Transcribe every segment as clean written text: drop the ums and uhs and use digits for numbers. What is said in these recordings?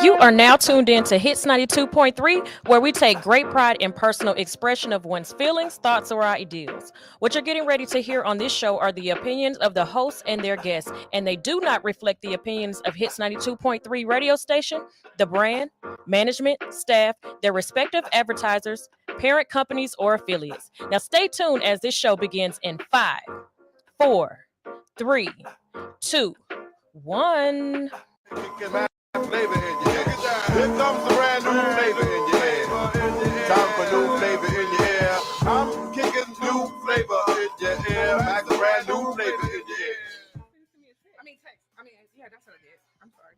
You are now tuned in to Hits 92.3, where we take great pride in personal expression of one's feelings, thoughts, or ideals. What you're getting ready to hear on this show are the opinions of the hosts and their guests, and they do not reflect the opinions of Hits 92.3 radio station, the brand, management, staff, their respective advertisers, parent companies, or affiliates. Now stay tuned as this show begins in 5, 4, 3, 2, 1. Flavor in your ear. Here comes the brand new flavor in your ear. Time for new flavor in your ear. I'm kicking new flavor in your ear. Back a brand new flavor in your ear. Yeah, that's what I did. I'm sorry.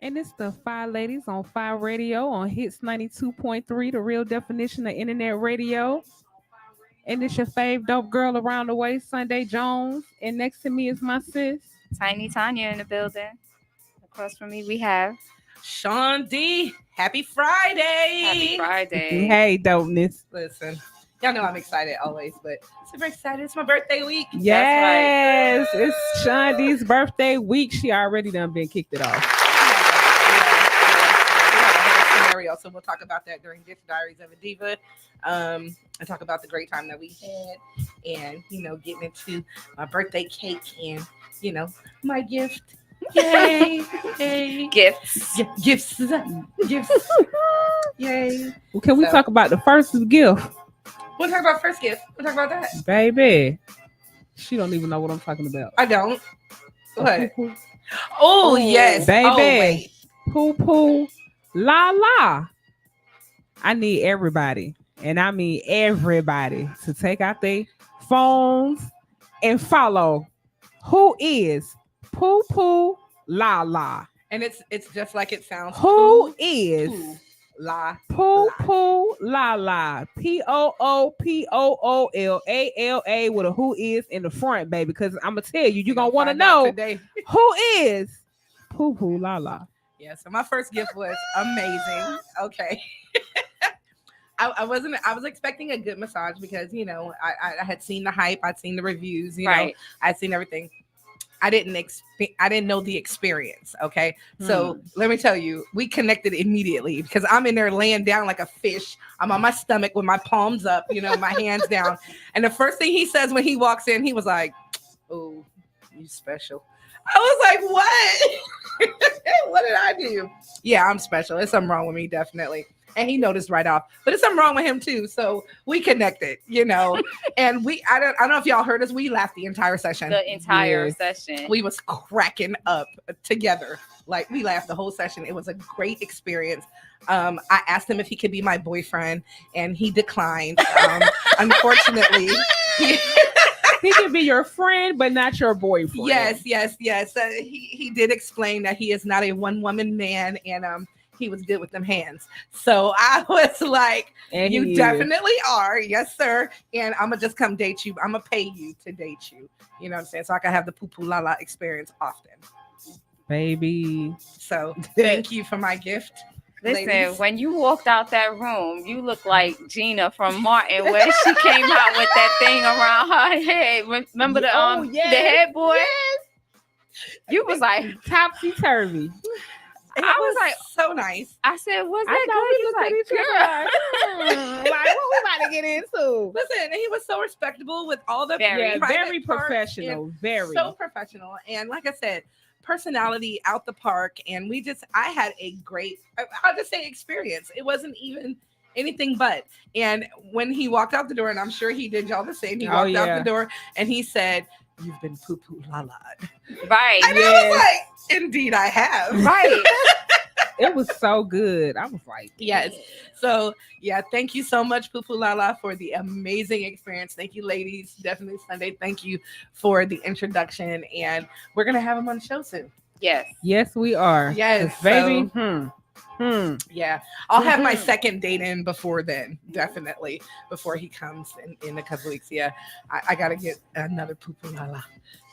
And it's the FIYE Ladies on FIYE Radio on Hits 92.3, the real definition of internet radio. And it's your fave dope girl around the way, Sunday Jones. And next to me is my sis, Tiny Tanya in the building. Across from me, we have Sean D. Happy Friday. Happy Friday. Hey, dopeness. Listen, y'all know I'm excited always, but super excited. It's my birthday week. Yes, it's Sean D's birthday week. She already done been kicked it off. Scenario, so we'll talk about that during Gift Diaries of a Diva. And talk about the great time that we had, and getting into my birthday cake and my gift. Yay! Yay! Gifts. Gifts. Yay! Well, can we talk about the first gift? We'll talk about first gift. We'll talk about that. Baby, she don't even know what I'm talking about. I don't. What? Oh yes, baby. Poo poo, la la. I need everybody, and I mean everybody, to take out their phones and follow who is Poo Poo La La. And it's just like it sounds. Who is Poo La Poo Poo La La? POOPOOLALA with a who is in the front, baby. Because I'm gonna tell you, you're gonna want to know who is Poo Poo La La. Yeah. So my first gift was amazing. Okay. I was expecting a good massage because I had seen the hype, I'd seen the reviews, I'd seen everything. I didn't know the experience. Okay. So let me tell you, we connected immediately because I'm in there laying down like a fish. I'm on my stomach with my palms up, my hands down. And the first thing he says when he walks in, he was like, "Oh, you special." I was like, "What? What did I do?" Yeah, I'm special. There's something wrong with me, definitely. And he noticed right off, but there's something wrong with him too. So we connected, and I don't know if y'all heard us. We laughed the entire session. Session. We was cracking up together. Like we laughed the whole session. It was a great experience. I asked him if he could be my boyfriend and he declined. Unfortunately, he can be your friend, but not your boyfriend. Yes. He did explain that he is not a one-woman man, and he was good with them hands. So I was like, you definitely are. Yes, sir. And I'm going to just come date you. I'm going to pay you to date you. You know what I'm saying? So I can have the poo poo la la experience often. Baby. So thank you for my gift. Listen, ladies. When you walked out that room, you look like Gina from Martin when she came out with that thing around her head. Remember the headboard? Yes. You was like topsy-turvy. I was like, so nice. I said, was that good? He was like, girl. Like, what we about to get into? Listen, and he was so respectable with all the very professional. Very. So professional. And like I said, personality out the park. And I had a great, I'll just say experience. It wasn't even anything but. And when he walked out the door, and I'm sure he did y'all the same, he walked out the door and he said, "You've been poo poo la la." Right. And I was like, indeed I have. Right. It was so good. I was like, yes. So thank you so much, Poo Poo La La, for the amazing experience. Thank you, ladies. Definitely Sunday. Thank you for the introduction. And we're gonna have him on the show soon. Yes. Yes, we are. Yes, baby. Yeah, I'll have my second date in before then, definitely, before he comes in a couple weeks. Yeah, I gotta get another Poo Poo La La.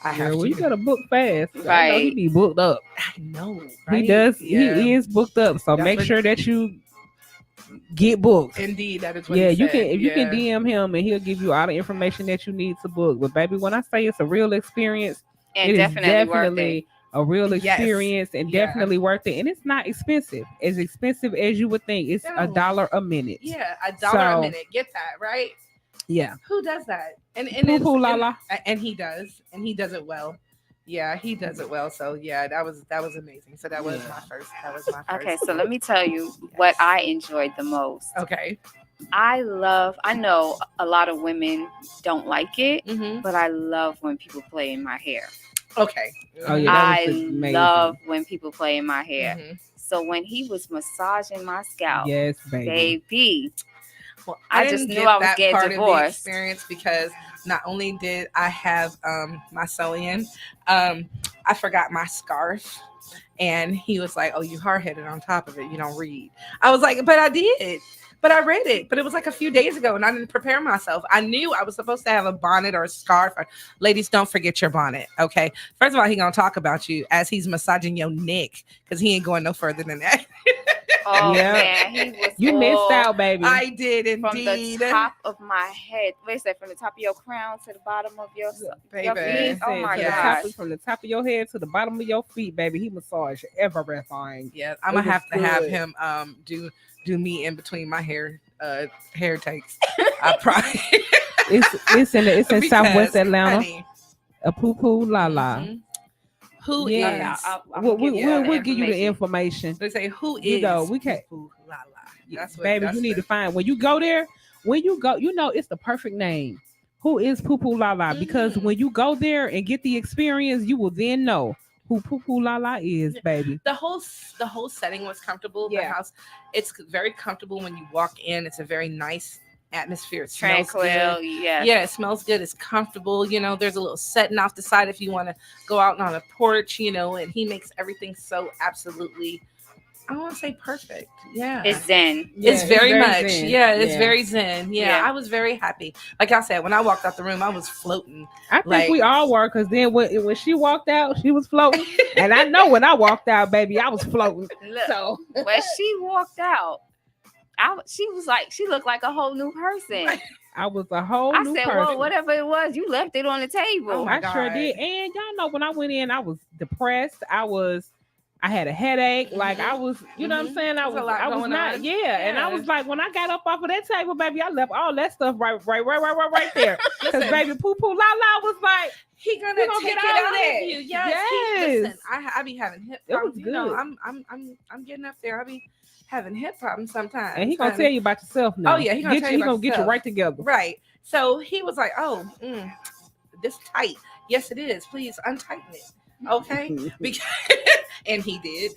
I have to. You gotta book fast. Right. I know he be booked up. I know. Right? He does. Yeah. He is booked up. So make sure that you get booked. Indeed, that is what you can. If you can DM him, and he'll give you all the information that you need to book. But baby, when I say it's a real experience, And it is definitely worth it. definitely a real Yes. experience and Yeah. definitely worth it. And it's not expensive. As expensive as you would think. It's No. $1 a minute. Yeah, $1 a So- minute. Get that right. Yeah. Who does that? And Poo poo la la. and he does, and he does it well. Yeah, he does it well. So yeah, that was amazing. So that was my first. That was my first. Okay, so let me tell you what I enjoyed the most. Okay. I know a lot of women don't like it, Mm-hmm. but I love when people play in my hair. Okay. Oh, yeah, that I was amazing. love when people play in my hair. Mhm. So when he was massaging my scalp, Yes, baby. baby, Well, I didn't just knew get I was that getting part of the divorced. experience because not only did I have my sew-in, I forgot my scarf. And he was like, "Oh, you hard-headed on top of it. You don't read." I was like, "But I did. But I read it. But it was like a few days ago, and I didn't prepare myself. I knew I was supposed to have a bonnet or a scarf. Ladies, don't forget your bonnet, okay? First of all, he gonna talk about you as he's massaging your neck because he ain't going no further than that. Oh Yeah. man, he was You missed all out, baby. I did from indeed. the top of my head. What is that? From the top of your crown to the bottom of your Baby. feet? Oh my From the gosh. from the top of your head to the bottom of your feet, baby. He massaged everything. Yeah, I'm It gonna have was to have good. him do me in between my hair takes. I probably It's in Because, Southwest Atlanta. honey, A poo poo la la. mhm. Who is? Yeah. I'm We'll gonna give you the give you the information. information. They say who is? You know, we can't- Poo Poo La La. That's what. Baby, that's you need the- to find when you go there. When you go, you know it's the perfect name. Who is Poo Poo La La? Because Mhm. when you go there and get the experience, you will then know who Poo Poo La La is, baby. The whole setting was comfortable. The Yeah. house, it's very comfortable when you walk in. It's a very nice atmosphere. It smells Tranquil, good. yeah. Yeah, it smells good. It's comfortable. You know, there's a little setting off the side if you want to go out on a porch, you know, and he makes everything so absolutely, I don't want to say perfect. Yeah. It's zen. It's very much. zen. Yeah, it's Yeah. very zen. Yeah, Yeah. I was very happy. Like I said, when I walked out the room, I was floating. I think Like- we all were, because then when she walked out, she was floating, and I know when I walked out, baby, I was floating. Look, So when she walked out, she looked like a whole new person. I was a whole I new said, person. well, whatever it was, you left it on the table. Oh my I sure God. did. And y'all know when I went in, I was depressed. I had a headache. Like I was, you know what I'm saying? I There's a was lot going not, on. yeah. And I Yeah. was like, when I got up off of that table, baby, I left all that stuff right there. Because Listen, baby, Poo Poo La La was like, he gonna we gonna take get it all out of that. of you. Yes. Yes. Listen, I be having hip It was problems. You know, good. I'm getting up there. I be having hip problems sometimes. and he gonna honey. tell you about yourself now. Oh, yeah, he gonna tell you he about gonna get you yourself. right together. Right. So he was like, "Oh, this tight. Yes, it is. Please untighten it." Okay. Because, and he did,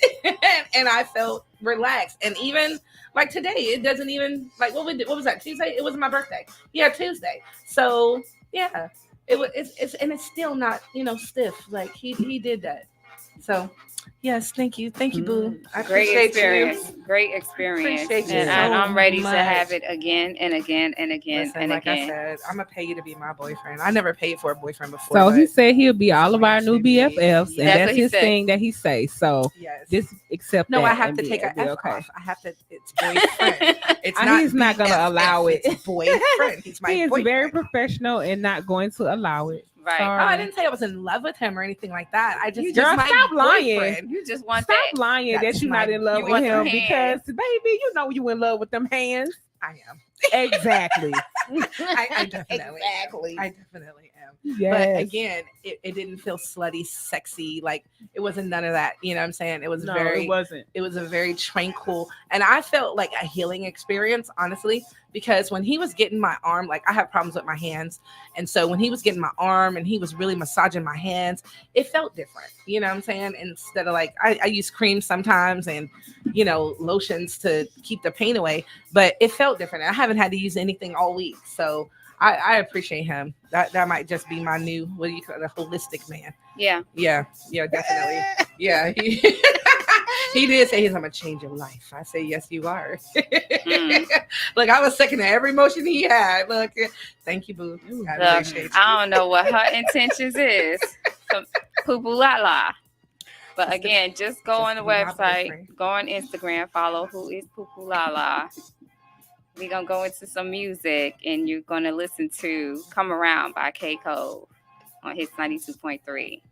and I felt relaxed. And even like today, it doesn't even like what was that Tuesday? It was my birthday. Yeah, Tuesday. So yeah, it's still not stiff. Like he did that. So yes, thank you, boo. I Great appreciate experience. you. Great experience. Appreciate you And so I'm ready much. to have it again and again and again Listen, and like I again. said, I'm gonna pay you to be my boyfriend. I never paid for a boyfriend before. So he but said he'll be all of our Yes, new indeed. BFFs, and That's that's what he his said. thing that he say. So yes. just accept No, that. I have and to be- take a be F okay. off. I have to. It's boyfriend. It's He's not gonna BFF, allow it. It's boyfriend. He's my He is boyfriend. very professional and not going to allow it. Right. Oh, I Sorry. didn't say I was in love with him or anything like that. I just Girl, my stop lying. boyfriend. You just want Stop that. lying that That's you're not my- in love you with want him them because, hands. baby, you know you in love with them hands. I am. Exactly. I definitely Exactly. am. I definitely am. Yes. But again, it didn't feel slutty, sexy. Like it wasn't none of that. You know what I'm saying? It was no, very. it wasn't. It was a very tranquil, and I felt like a healing experience, honestly, because when he was getting my arm, like I have problems with my hands, and so when he was getting my arm and he was really massaging my hands, it felt different. You know what I'm saying? Instead of like I use cream sometimes and lotions to keep the pain away, but it felt different. I haven't had to use anything all week, so I appreciate him. That might just be my new, what do you call it, a holistic man. Yeah. Yeah, definitely. Yeah, he did say I'm gonna change your life. I say yes, you are. Look, I was second to every emotion he had. Look, thank you, boo. I Look, appreciate you. I don't know what her intentions is. Poo poo la la. But Just again, just go just on the to be my website, boyfriend. go on Instagram, follow Who Is Poo Poo La La. We're gonna go into some music and you're gonna listen to Come Around by K Cole. on Hits 92.3.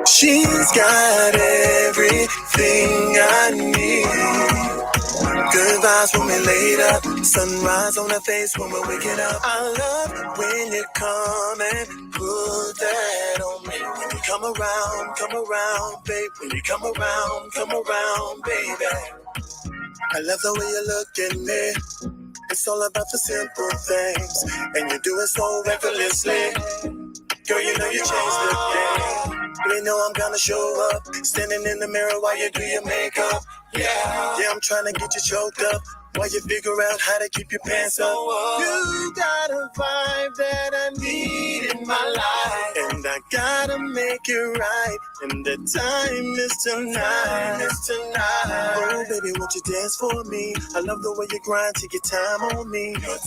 She's got everything I need. Good vibes when we laid up. Sunrise on her face when we're waking up. I love when you come and put that on me. When you come around, babe. When you come around, baby. I love the way you look at me. It's all about the simple things, and you do it so effortlessly. Girl, you know you changed the game. You know I'm gonna show up. Standing in the mirror while you do your makeup. Yeah, I'm trying to get you choked up while you figure out how to keep your pants up. You got a vibe that I need in my life, and I gotta make it right. And the time is tonight. Oh, baby, won't you dance for me? I love the way you grind, take your time on me. Oh,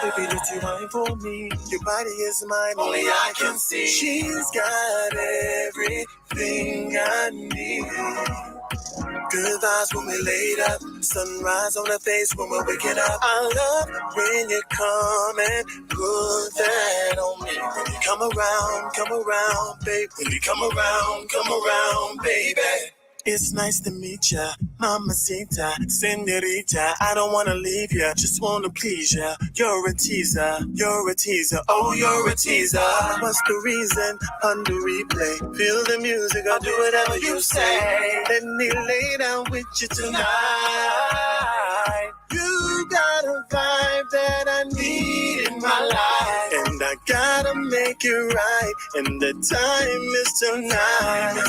baby, let you wine for me. Your body is mine, only I can see. She's got everything I need. Good vibes when we laid up. Sunrise on her face when we're waking up. I love when you come and put that on me. When you come around, babe. When you come around, baby. It's nice to meet ya, mamacita, senorita. I don't wanna leave ya, just wanna please ya. You're a teaser, oh you're a teaser. What's the reason? Under replay, feel the music, I'll do whatever you say. Let me lay down with you tonight. You got a vibe that I need in my life, and I gotta make it right. And the time is tonight.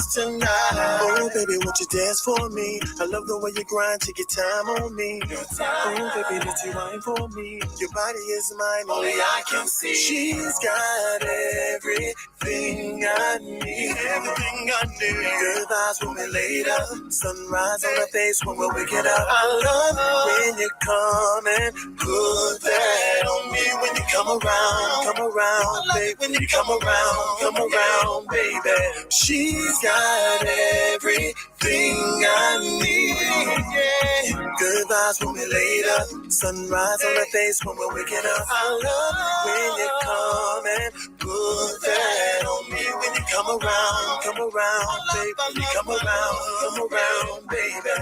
Oh baby, won't you dance for me? I love the way you grind, take your time on me. Oh baby, let you wine for me. Your body is mine, only I can see. She's got everything I need. Good vibes when we laid up. Sunrise on her face when we're waking up. I love when you come and put that on me. When you come around, babe. When you come around, baby. She's got everything I need. Yeah. Good vibes when we laid up. Sunrise on her face when we're waking up. I love when you come and put that on me. When you come around, babe. When you come around, baby.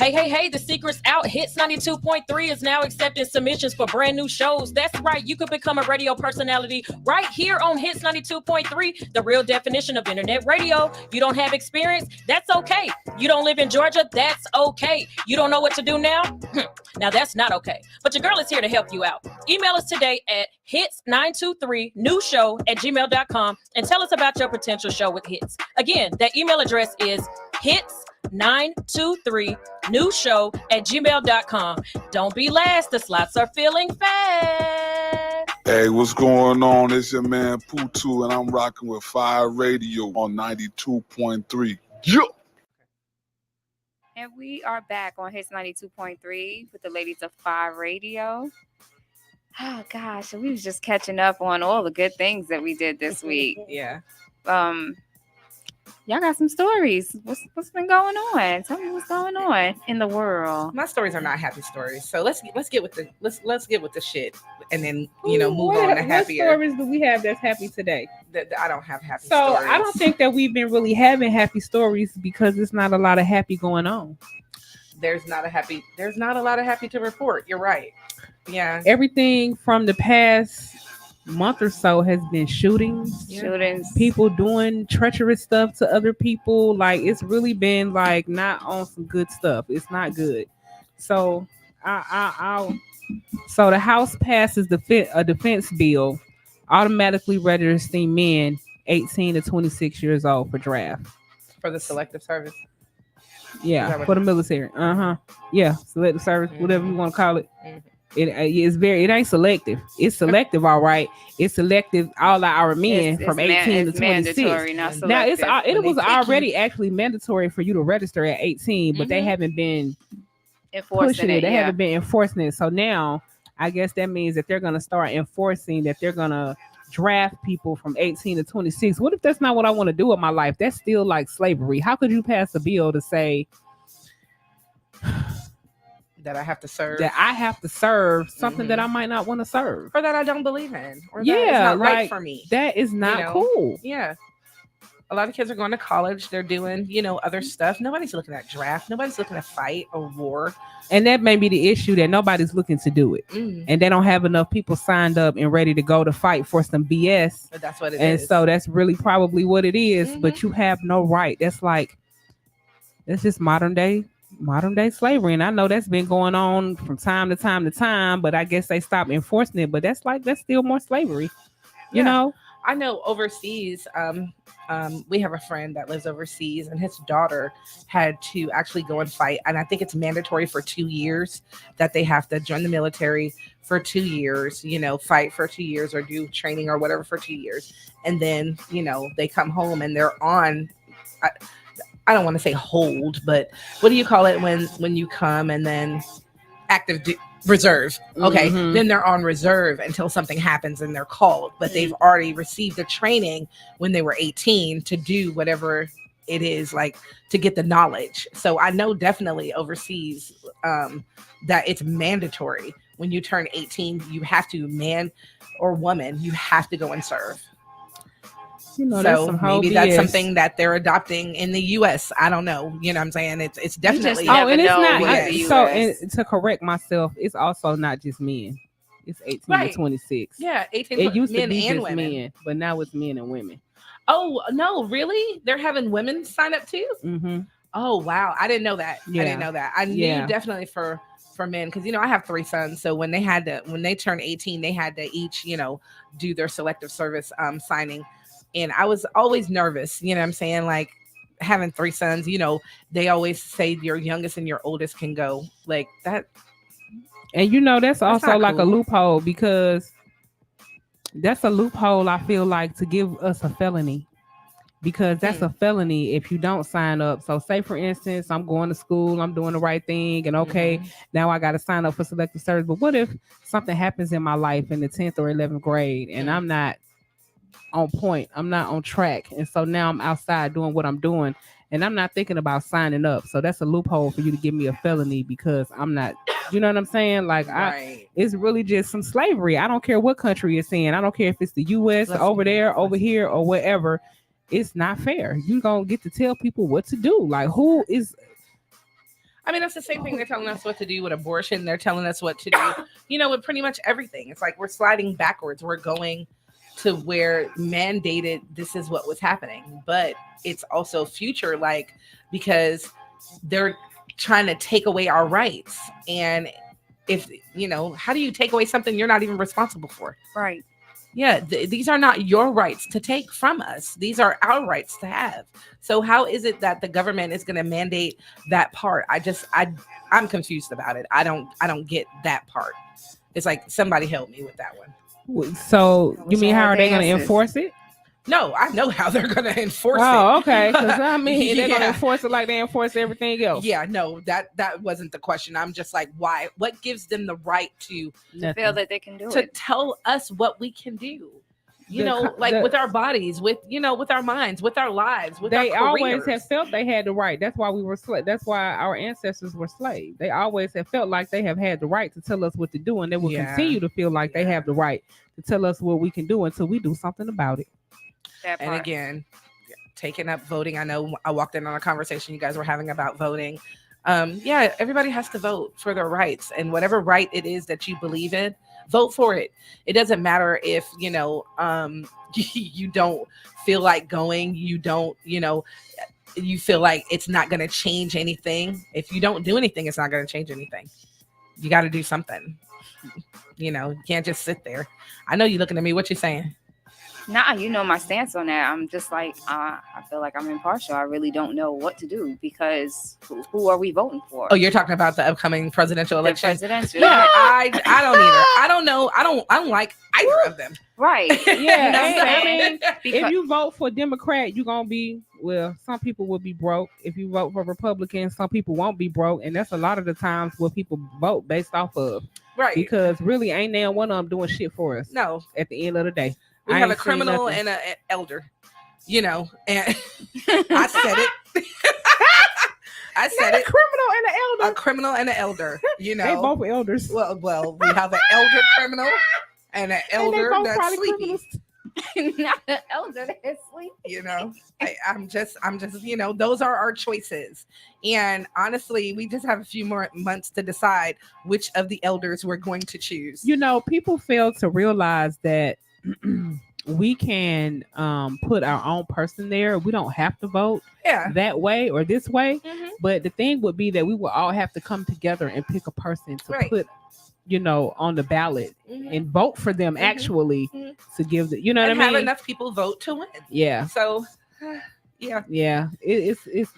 Hey, the secret's out. Hits 92.3 is now accepting submissions for brand new shows. That's right. You could become a radio personality right here on Hits 92.3, the real definition of internet radio. You don't have experience? That's okay. You don't live in Georgia? That's okay. You don't know what to do now? Now that's not okay. But your girl is here to help you out. Email us today at hits923newshow@gmail.com and tell us about your potential show with Hits. Again, that email address is hits923newshow@gmail.com. Don't be last. The slots are filling fast. Hey, what's going on? It's your man Putu, and I'm rocking with FIYE Radio on 92.3. Yeah. And we are back on Hits 92.3 with the ladies of FIYE Radio. Oh gosh, we was just catching up on all the good things that we did this week. Yeah. Y'all got some stories. What's been going on? Tell me what's going on in the world. My stories are not happy stories. So let's get with the shit, and then move on to happier. What stories do we have that's happy today? I don't have happy stories. So I don't think that we've been really having happy stories because there's not a lot of happy going on. There's not a lot of happy to report. You're right. Yeah. Everything from the past month or so has been shootings, people doing treacherous stuff to other people. Like, it's really been like not on some good stuff. It's not good. So so the House passes a defense bill automatically registering men 18 to 26 years old for draft. For the selective service. Yeah, for the military. Yeah, selective service, whatever you want to call it. It ain't selective. It's selective, all right. It's selective. All our men from 18 to 26. Mandatory, not Now selective. it was already actually mandatory for you to register at 18, but they haven't been pushing it. They haven't been enforcing it. So now I guess that means that they're gonna start enforcing that they're gonna draft people from 18 to 26. What if that's not what I want to do with my life? That's still like slavery. How could you pass a bill to say that I have to serve? That I have to serve something that I might not want to serve. Or that I don't believe in. Or that yeah, it's not like, right for me. That is not cool. Yeah. A lot of kids are going to college. They're doing, other stuff. Nobody's looking at draft. Nobody's looking to fight or war. And that may be the issue, that nobody's looking to do it. And they don't have enough people signed up and ready to go to fight for some BS. But that's what it is. And so that's really probably what it is. But you have no right. That's just modern day slavery. And I know that's been going on from time to time, but I guess they stopped enforcing it. But that's still more slavery. You know? I know overseas, we have a friend that lives overseas, and his daughter had to actually go and fight. And I think it's mandatory for 2 years that they have to join the military for 2 years, fight for 2 years or do training or whatever for 2 years. And then, they come home and they're on, I don't want to say hold, but what do you call it when you come and then active reserve? Okay. Then they're on reserve until something happens and they're called, but they've already received the training when they were 18 to do whatever it is, like to get the knowledge. So I know definitely overseas that it's mandatory when you turn 18, you have to, man or woman, you have to go and serve. So maybe that's something that they're adopting in the U.S. I don't know. You know what I'm saying? It's definitely. And it's not. So and to correct myself, it's also not just men. It's 18 to 26. Yeah, 18. It used to be and just women. men, but now it's men and women. Oh no, really? They're having women sign up too? Oh wow, I didn't know that. Yeah. I didn't know that. I knew definitely for men, because I have 3 sons. So when they turned 18, they had to each do their selective service signing. And I was always nervous, you know what I'm saying? Like having 3 sons, they always say your youngest and your oldest can go like that. And that's also like cool. A loophole, because that's a loophole, I feel like, to give us a felony, because that's a felony if you don't sign up. So say for instance, I'm going to school, I'm doing the right thing, and now I got to sign up for selective service. But what if something happens in my life in the 10th or 11th grade and I'm not on point, I'm not on track, and so now I'm outside doing what I'm doing and I'm not thinking about signing up? So that's a loophole for you to give me a felony because I'm not, you know what I'm saying? Like it's really just some slavery. I don't care what country it's in. I don't care if it's the US over there, over here, or wherever. It's not fair. You gonna get to tell people what to do. Like who is? I mean, that's the same thing. They're telling us what to do with abortion. They're telling us what to do, with pretty much everything. It's like we're sliding backwards. We're going to where mandated this is what was happening, but it's also future, like, because they're trying to take away our rights. And if how do you take away something you're not even responsible for? Right. Yeah, these are not your rights to take from us. These are our rights to have. So how is it that the government is going to mandate that part? I'm confused about it. I don't get that part. It's like, somebody help me with that one. So you mean, how are they going to enforce it? No, I know how they're going to enforce it. Oh, okay. Because they're going to enforce it like they enforce everything else. Yeah, no, that wasn't the question. I'm just like, why? What gives them the right to feel that they can do to tell us what we can do? With our bodies, with our minds, with our lives, with our careers. They always have felt they had the right. That's why we were that's why our ancestors were slaves. They always have felt like they have had the right to tell us what to do, and they will continue to feel like they have the right to tell us what we can do until we do something about it. And again, taking up voting. I know I walked in on a conversation you guys were having about voting. Everybody has to vote for their rights, and whatever right it is that you believe in, vote for it. It doesn't matter if you don't feel like going, you feel like it's not going to change anything. If you don't do anything, it's not going to change anything. You got to do something. You can't just sit there. I know you're looking at me. What you saying? Nah, you know my stance on that. I'm just like, I feel like I'm impartial. I really don't know what to do because who are we voting for? Oh, you're talking about the upcoming presidential election? Presidential. Yeah, I don't either. I don't know. I don't like either of them. Right. Yeah, You know what I'm and I saying? mean, Because- if you vote for Democrat, you're gonna be some people will be broke. If you vote for Republican, some people won't be broke, and that's a lot of the times what people vote based off of. Right. Because really, ain't now one of them doing shit for us. No. At the end of the day, We I have a ain't seen criminal nothing. and an elder, and I said it. I said Not a it. criminal and an A elder. criminal and an elder, They both elders. Well, we have an elder criminal and an And they elder both that's probably sleepy. criminals. not the elder that's sleepy. I'm just, those are our choices. And honestly, we just have a few more months to decide which of the elders we're going to choose. People fail to realize that we can put our own person there. We don't have to vote that way or this way. Mhm. But the thing would be that we will all have to come together and pick a person to put, on the ballot and vote for them actually to give the, what I and mean? have enough people vote to win. Yeah. So, Yeah.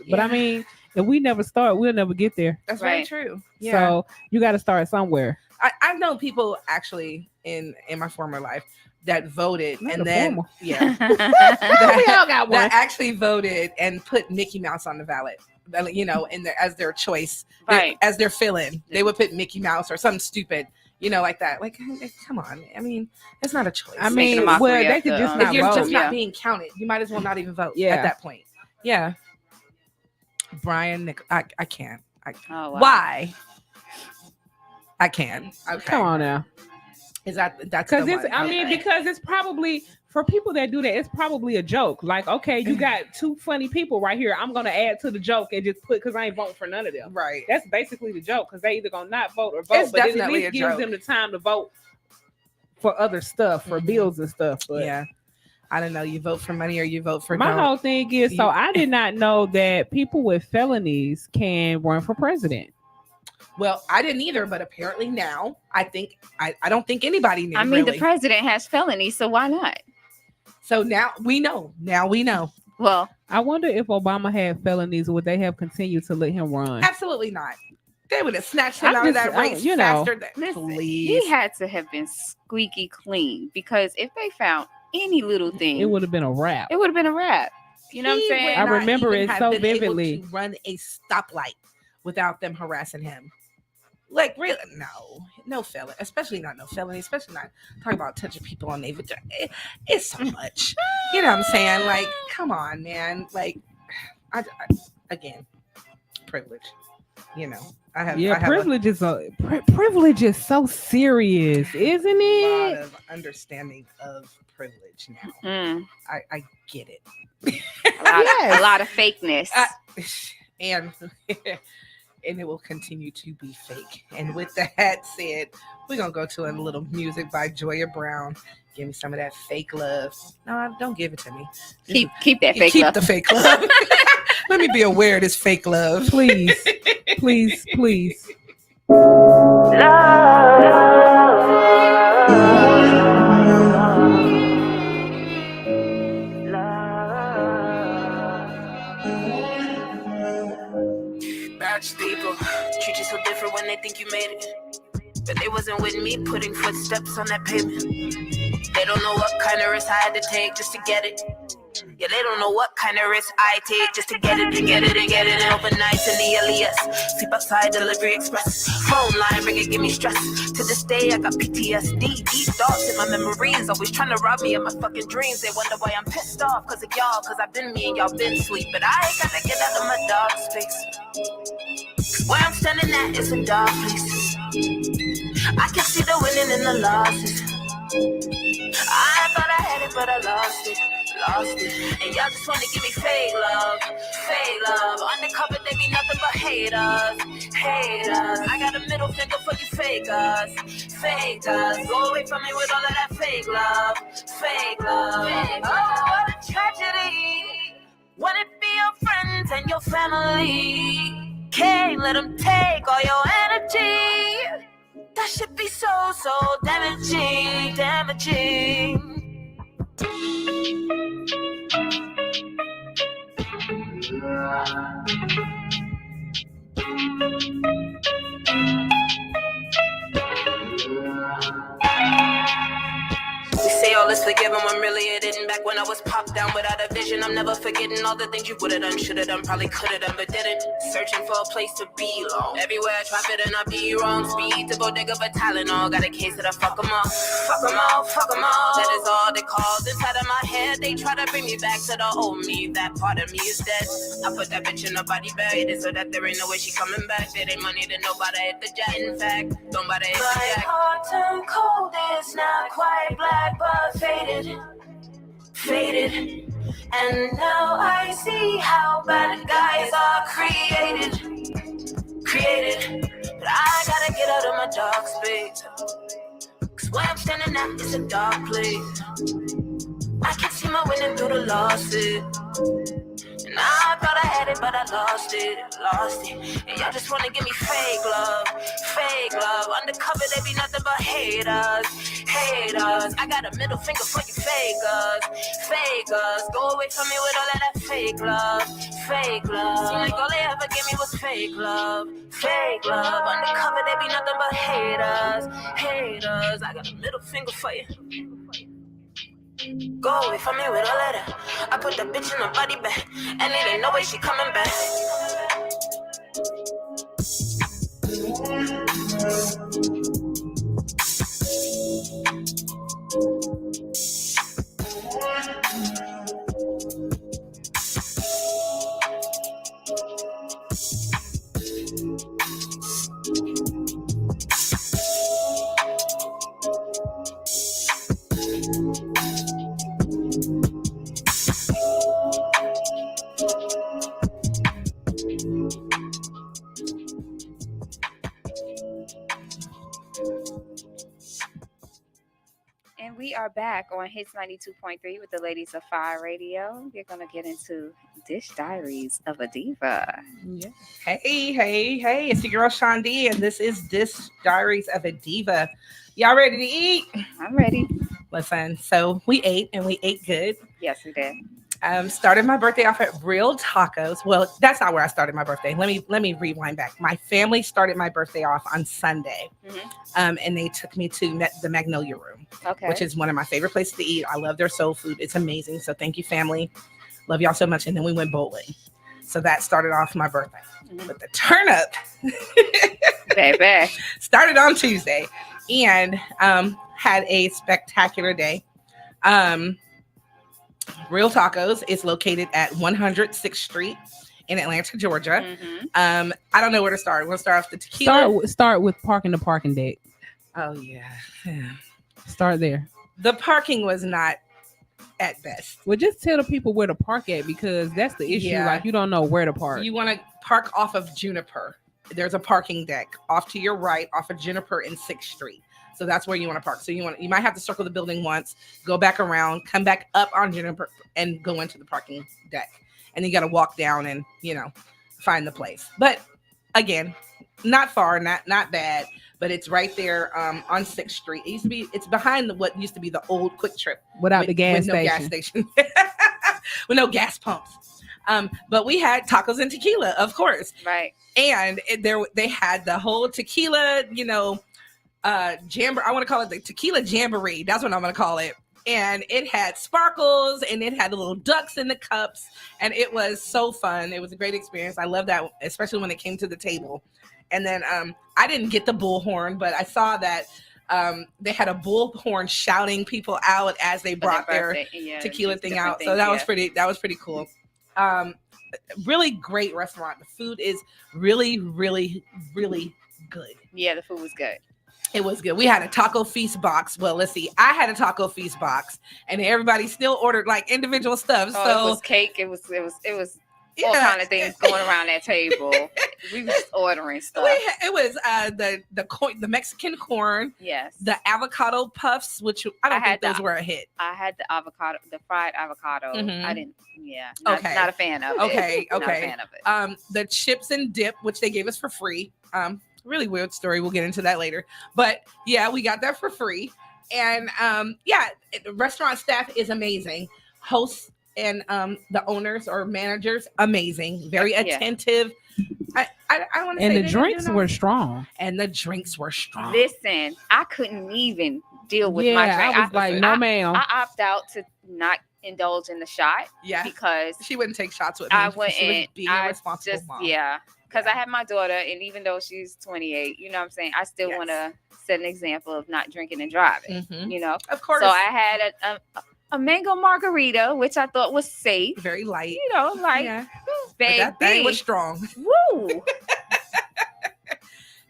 But I mean, if we never start, we'll never get there. That's very true. Yeah. So you got to start somewhere. I've known people actually in my former life that voted Not and a then former. we all got one. that actually voted and put Mickey Mouse on the ballot. As their choice, Right. as their fill-in, they would put Mickey Mouse or something stupid, like that. Like, come on, I mean, it's not a choice. I Making a mean, mockery well, they of could the, just um, not if you're vote. just not Yeah. being counted, you might as well not even vote Yeah. at that point. Yeah, Brian, I can't. Oh, wow. Why? I can. Okay. Come on now. Is that's Because the it's, one. I mean, because it's probably for people that do that, it's probably a joke. Like, okay, you got two funny people right here. I'm gonna add to the joke and just put because I ain't voting for none of them. Right. That's basically the joke because they either gonna not vote or vote, It's but it at definitely least a gives joke. them the time to vote for other stuff, for bills and stuff. But Yeah. I don't know. You vote for money or you vote for my don't. whole thing is, so I did not know that people with felonies can run for president. Well, I didn't either, but apparently now I don't think anybody knew. I mean, really. the president has felonies, so why not? So now we know. Well, I wonder if Obama had felonies, would they have continued to let him run? Absolutely not. They would have snatched him I'm out of just- that race you know. faster than listen, please. he had to have been squeaky clean because if they found any little thing, It would have been a wrap. it would have been a wrap. You know what I'm He saying? would I not remember even it have so been able vividly. to run a stoplight without them harassing him. Like, really? No felony, especially not talking about touching people on their vagina. It's so much. You know what I'm saying? Like, come on, man. Like, I again, privilege. I have Privilege is privilege is so serious, isn't a lot it? of understanding of privilege now. Mm, I get it. a lot of fakeness. And it will continue to be fake. And with that said, we're gonna go to a little music by Joya Brown. Give me some of that fake love. No, don't give it to me. keep that fake Keep love. the fake love. Let me be aware of this fake love. Please, please, please. Batch people treat you so different when they think you made it. But they wasn't with me putting footsteps on that pavement. They don't know what kind of risk I had to take just to get it. Yeah, they don't know what kind of risk I take just to get it and get it and get it. And overnight in the Elias, sleep outside Delivery Express. Phone line ring it, give me stress. To this day I got PTSD. Deep thoughts in my memories, always trying to rob me of my fucking dreams. They wonder why I'm pissed off cause of y'all, cause I've been me and y'all been sleep. But I ain't gotta get out of my dog space. Where I'm standing at is a dark place. I can see the winning and the losses. I thought I had it, but I lost it. And y'all just wanna give me fake love. Undercover, they be nothing but haters. I got a middle finger for you fakers. Go away from me with all of that fake love. Oh, what a tragedy. When it be your friends and your family. Can't let them take all your energy. That should be so damaging. We say all is forgiven when really it didn't. Back when I was popped down without a vision, I'm never forgetting all the things you would have done, should have done, probably could have done, but didn't. Searching for a place to belong. Everywhere I try fit and I be wrong. Speed to bodega for Tylenol. Got a case that I fuck 'em all. Fuck 'em all, fuck 'em all. That is all they called. Inside of my head, they try to bring me back to the old me. That part of me is dead. I put that bitch in a body bag. It is so that there ain't no way she coming back. There ain't money to nobody hit the jet. In fact, nobody hit the jack. My heart turned cold. It's not quite black, but faded. Faded. And now I see how bad guys are created. Created. But I gotta get out of my dark space. Cause where I'm standing at is a dark place. I can see my winning through the losses. And I thought I had it, but I lost it. And y'all just wanna give me fake love. Fake love. Undercover, they be nothing but haters. Haters. I got a middle finger for you fakers. Fakers. Go away from me with all of that fake love. Fake love. Seem like all they ever gave me was fake love. Fake love. Undercover, they be nothing but haters. Haters. I got a middle finger for you. Go away from me with all of that. I put that bitch in her body bag, and it ain't no way she coming back. And we are back on Hits 92.3 with the ladies of FIYE Radio. We're going to get into Dish Diaries of a Diva. Yeah. Hey. It's your girl, Shandi, and this is Dish Diaries of a Diva. Y'all ready to eat? I'm ready. Listen, so we ate, and we ate good. Yes, we did. Started my birthday off at Real Tacos. Well, that's not where I started my birthday. Let me rewind back. My family started my birthday off on Sunday, and they took me to the Magnolia Room, which is one of my favorite places to eat. I love their soul food. It's amazing. So thank you, family. Love y'all so much. And then we went bowling. So that started off my birthday. But the turn up baby started on Tuesday and had a spectacular day. Real Tacos is located at 106th Street in Atlanta, Georgia. I don't know where to start. We'll start off the tequila. Start with parking the parking deck. Oh, yeah. Start there. The parking was not at best. Well, just tell the people where to park at, because that's the issue. Yeah. Like, you don't know where to park. You want to park off of Juniper. There's a parking deck off to your right off of Juniper and 6th Street. So that's where you want to park. So you might have to circle the building once, go back around, come back up on Juniper, and go into the parking deck. And you got to walk down and, find the place. But again, not far, not bad, but it's right there on 6th Street. It's behind what used to be the old Quick Trip. Without the gas station. No gas station. With no gas pumps. But we had tacos and tequila, of course. Right. And they had the whole tequila, I want to call it the tequila jamboree. That's what I'm going to call it. And it had sparkles and it had the little ducks in the cups. And it was so fun. It was a great experience. I love that, especially when it came to the table. And then I didn't get the bullhorn, but I saw that they had a bullhorn shouting people out as they brought their tequila thing out. So that was pretty cool. Really great restaurant. The food is really, really, really good. Yeah, the food was good. It was good. We had a taco feast box. Well, let's see. I had a taco feast box, and everybody still ordered like individual stuff. Oh, so it was cake. It was all kind of things going around that table. We were just ordering stuff. It was the Mexican corn. Yes. The avocado puffs, which I don't think those were a hit. I had the fried avocado. I didn't. Yeah. Okay. Not a fan of it. Okay. Not a fan of it. The chips and dip, which they gave us for free. Really weird story. We'll get into that later. But yeah, we got that for free. And the restaurant staff is amazing. hosts and the owners or managers, amazing, very attentive. I want to say, and the drinks were strong. And the drinks were strong. Listen, I couldn't even deal with Yeah, my drink. I was like, no, ma'am. I opt out to not indulge in the shot. Yeah, because she wouldn't take shots with me. I wouldn't. She was being a responsible mom. Yeah, because I have my daughter, and even though she's 28, you know what I'm saying, I still want to set an example of not drinking and driving. You know, of course. So I had a mango margarita, which I thought was safe, very light. You know, like baby, that thing was strong. Woo!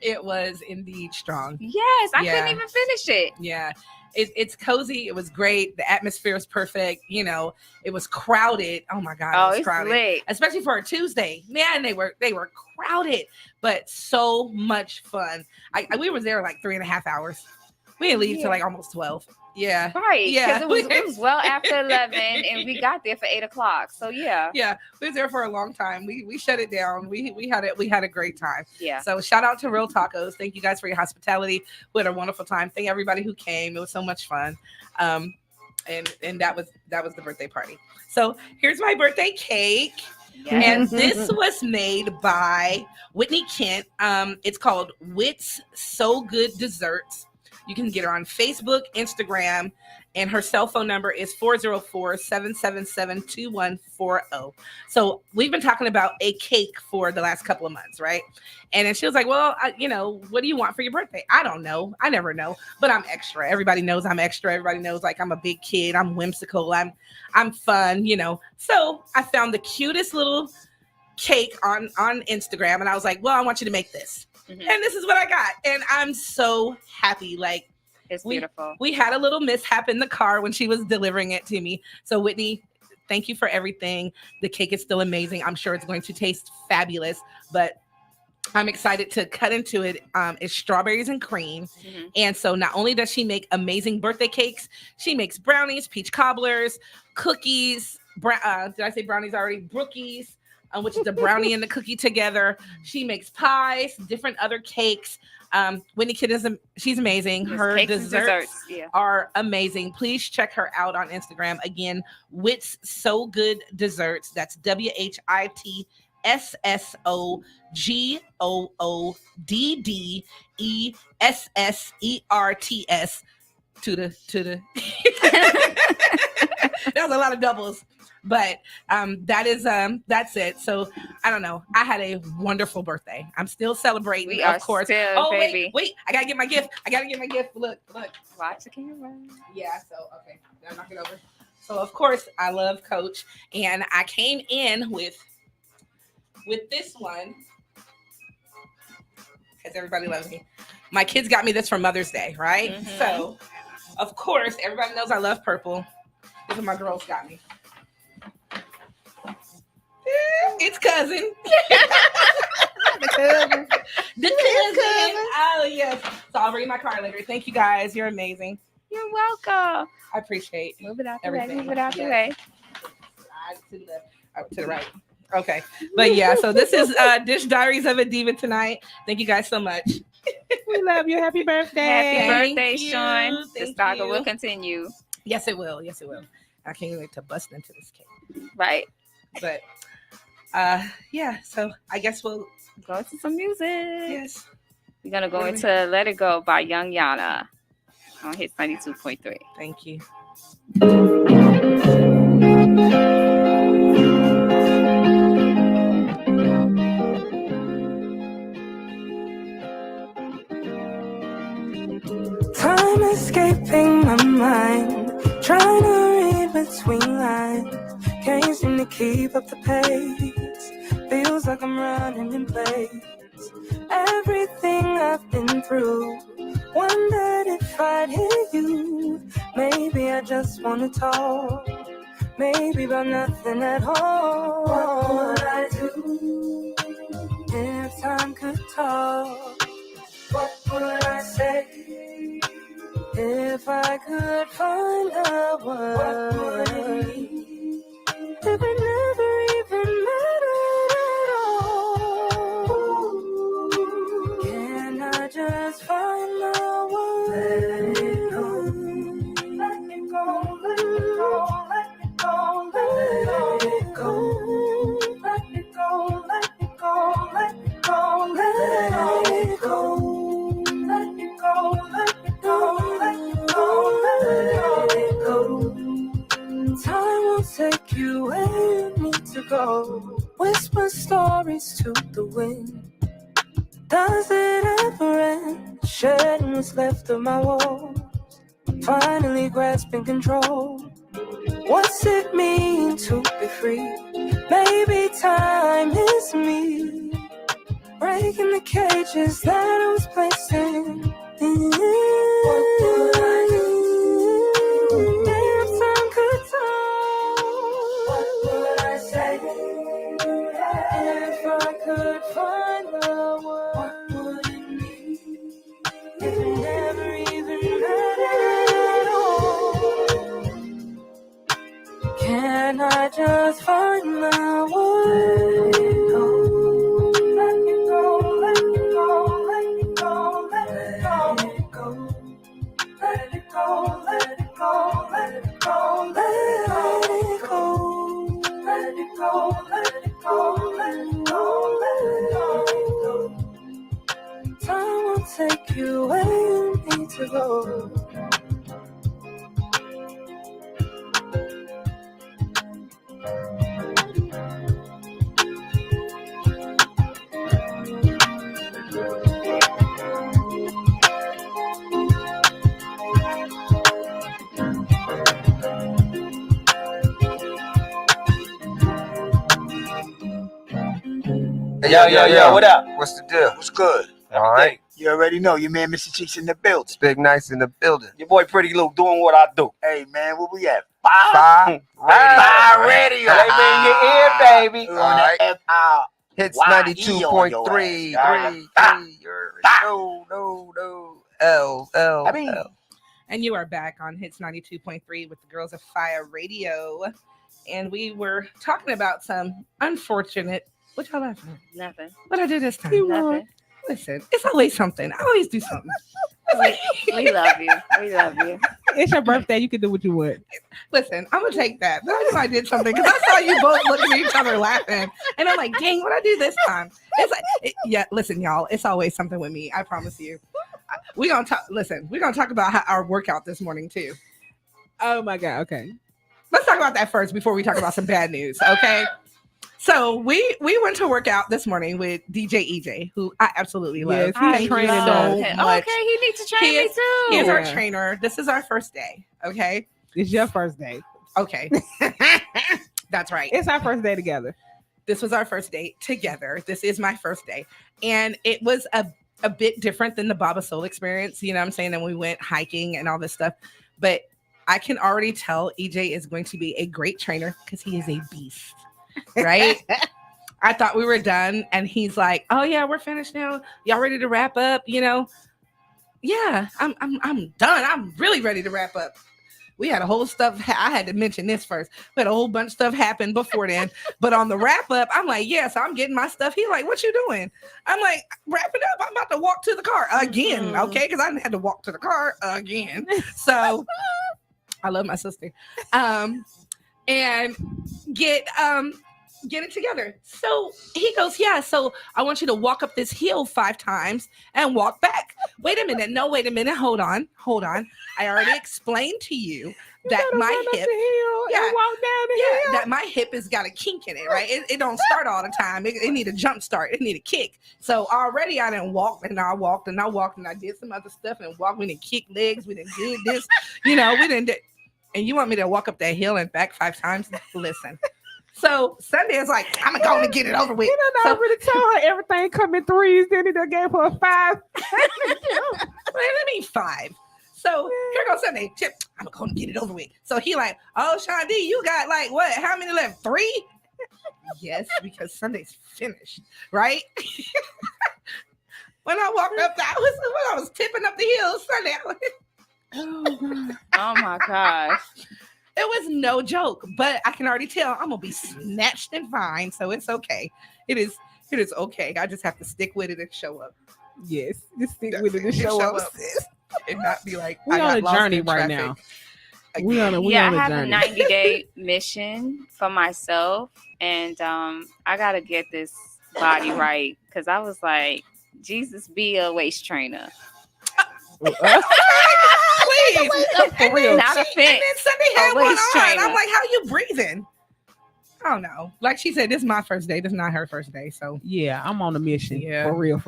It was indeed strong. Yes, I couldn't even finish it. Yeah. It's cozy. It was great. The atmosphere was perfect. You know, it was crowded. Oh my God, it was crowded. Lit. Especially for a Tuesday. Man, they were crowded, but so much fun. We were there like 3.5 hours. We didn't leave till like almost 12. Yeah. Right. Yeah. Because it was well after 11 and we got there for 8 o'clock. So yeah. Yeah. We was there for a long time. We shut it down. We had a great time. Yeah. So shout out to Real Tacos. Thank you guys for your hospitality. We had a wonderful time. Thank everybody who came. It was so much fun. And that was the birthday party. So here's my birthday cake. Yes. And this was made by Whitney Kent. It's called Wits So Good Desserts. You can get her on Facebook, Instagram, and her cell phone number is 404-777-2140. So we've been talking about a cake for the last couple of months, right? And then she was like, well, what do you want for your birthday? I don't know. I never know, but I'm extra. Everybody knows I'm extra. Everybody knows like I'm a big kid. I'm whimsical. I'm fun, you know? So I found the cutest little cake on Instagram and I was like, well, I want you to make this. Mm-hmm. And this is what I got. And I'm so happy. Like, it's beautiful. We had a little mishap in the car when she was delivering it to me. So Whitney, thank you for everything. The cake is still amazing. I'm sure it's going to taste fabulous, but I'm excited to cut into it. It's strawberries and cream. Mm-hmm. And so not only does she make amazing birthday cakes, she makes brownies, peach cobblers, cookies. Did I say brownies already? Brookies. Which is the brownie and the cookie together. She makes pies, different other cakes. Whitney Kid she's amazing. Her desserts are amazing. Please check her out on Instagram. Again, Wits So Good Desserts. That's WHITSSOGOODDESSERTS. To the That was a lot of doubles. But that's it. So I don't know. I had a wonderful birthday. I'm still celebrating, of course. Baby. Wait! I gotta get my gift. Look. Watch the camera. Yeah. So okay, now knock it over. So of course I love Coach, and I came in with this one because everybody loves me. My kids got me this for Mother's Day, right? Mm-hmm. So of course everybody knows I love purple. This is what my girls got me. It's cousin. The cousin. Oh, yes. So I'll read my card later. Thank you guys. You're amazing. You're welcome. I appreciate Move it out the everything. way. Move it out the way. To the right. Okay. But yeah, so this is Dish Diaries of a Diva tonight. Thank you guys so much. We love you. Happy birthday. Happy birthday, Sean. The saga will continue. Yes, it will. Yes, it will. I can't wait to bust into this cake. Right. But yeah, so I guess we'll go into some music. Yes. We're gonna go into Let It Go by Young Yana on Hits 92.3. Thank you. Time escaping my mind, trying to read between lines. Can't seem to keep up the pace. Feels like I'm running in place. Everything I've been through, wondered if I'd hear you. Maybe I just wanna talk, maybe about nothing at all. What would I do if time could talk? What would I say if I could find a word? What would it mean if it never even mattered at all? Can I just find the word? Let it go, let it go, let it go, let it go. take you where you need to go. Whisper stories to the wind. Does it ever end? Shedding what's left of my walls. Finally grasping control. What's it mean to be free? Maybe time is me. Breaking the cages that I was placed in. What would I do? If time could talk, what would I say? If I could find the word, what would it mean? If it never even mattered at all, can I just find my word? Let me go, let me go, let me go, let me go, let it go, let it go, let it go, let it go, let it go, let it go, let it go, let it go, let it go. Time will take you where you need to go. Yo, what up? What's the deal? What's good? All right. You already know your man Mr. Cheeks in the building. It's Big Nice in the building. Your boy Pretty Lou doing what I do. Hey man, where we at? FIYE Radio. Flavor in your ear, baby. All right. Hits YE 92.3. No. L. I mean, And you are back on Hits 92.3 with the girls of FIYE Radio. And we were talking about some unfortunate. What y'all laughing at? Nothing. What I do this time? Nothing. Listen, it's always something. I always do something. We love you. We love you. It's your birthday. You can do what you want. Listen, I'm gonna take that. But I knew I did something because I saw you both looking at each other laughing, and I'm like, "Dang, what I do this time?" It's like, yeah. Listen, y'all, it's always something with me. I promise you. We're gonna talk. Listen, we're gonna talk about our workout this morning too. Oh my God. Okay. Let's talk about that first before we talk about some bad news. Okay. So we went to work out this morning with DJ EJ, who I absolutely love. Yes, he's training so us. much. Okay, he needs to train me too. He is our Yeah. trainer. This is our first day. Okay. It's your first day. Okay. That's right. It's our first day together. This was our first date together. This is my first day. And it was a bit different than the Baba Soul experience. You know what I'm saying? And we went hiking and all this stuff. But I can already tell EJ is going to be a great trainer because he is a beast. Right? I thought we were done. And he's like, oh yeah, we're finished now. Y'all ready to wrap up? You know? Yeah, I'm done. I'm really ready to wrap up. We had a whole stuff. I had to mention this first. We had a whole bunch of stuff happen before then. But on the wrap up, I'm like, yes, I'm getting my stuff. He like, what you doing? I'm like, wrapping up. I'm about to walk to the car again. Okay. Because I had to walk to the car again. So I love my sister. And get it together. So he goes, yeah, so I want you to walk up this hill 5 times and walk back. Wait a minute. No, wait a minute. Hold on. I already explained to you that my hip, that my hip has got a kink in it, right? It don't start all the time. It need a jump start. It need a kick. So already I didn't walk and I walked and I did some other stuff and walked. We didn't kick legs. We didn't do this. We didn't. And you want me to walk up that hill and back 5 times? Listen. So Sunday is like, I'm going to get it over with. You don't know, really told her everything come in 3s. Then he done gave her a 5. Let me 5. So here goes Sunday. Chip, I'm going to get it over with. So he like, oh, Sean D, you got like what? How many left? 3? Yes, because Sunday's finished, right? When I walked up, I was tipping up the hill Sunday. Oh my gosh. It was no joke, but I can already tell I'm gonna be snatched and fine, so it's okay. It is okay. I just have to stick with it and show up. Yes, just stick with it and show up. And not be like, we on a journey right now. We on a I journey. have a 90-day mission for myself, and I gotta get this body right because I was like, Jesus, be a waist trainer. Please. For real. Not a fit. And then Sunday had one on. I'm like, how you breathing? I don't know. Like she said, this is my first day. This is not her first day. So Yeah, I'm on a mission. Yeah. For real.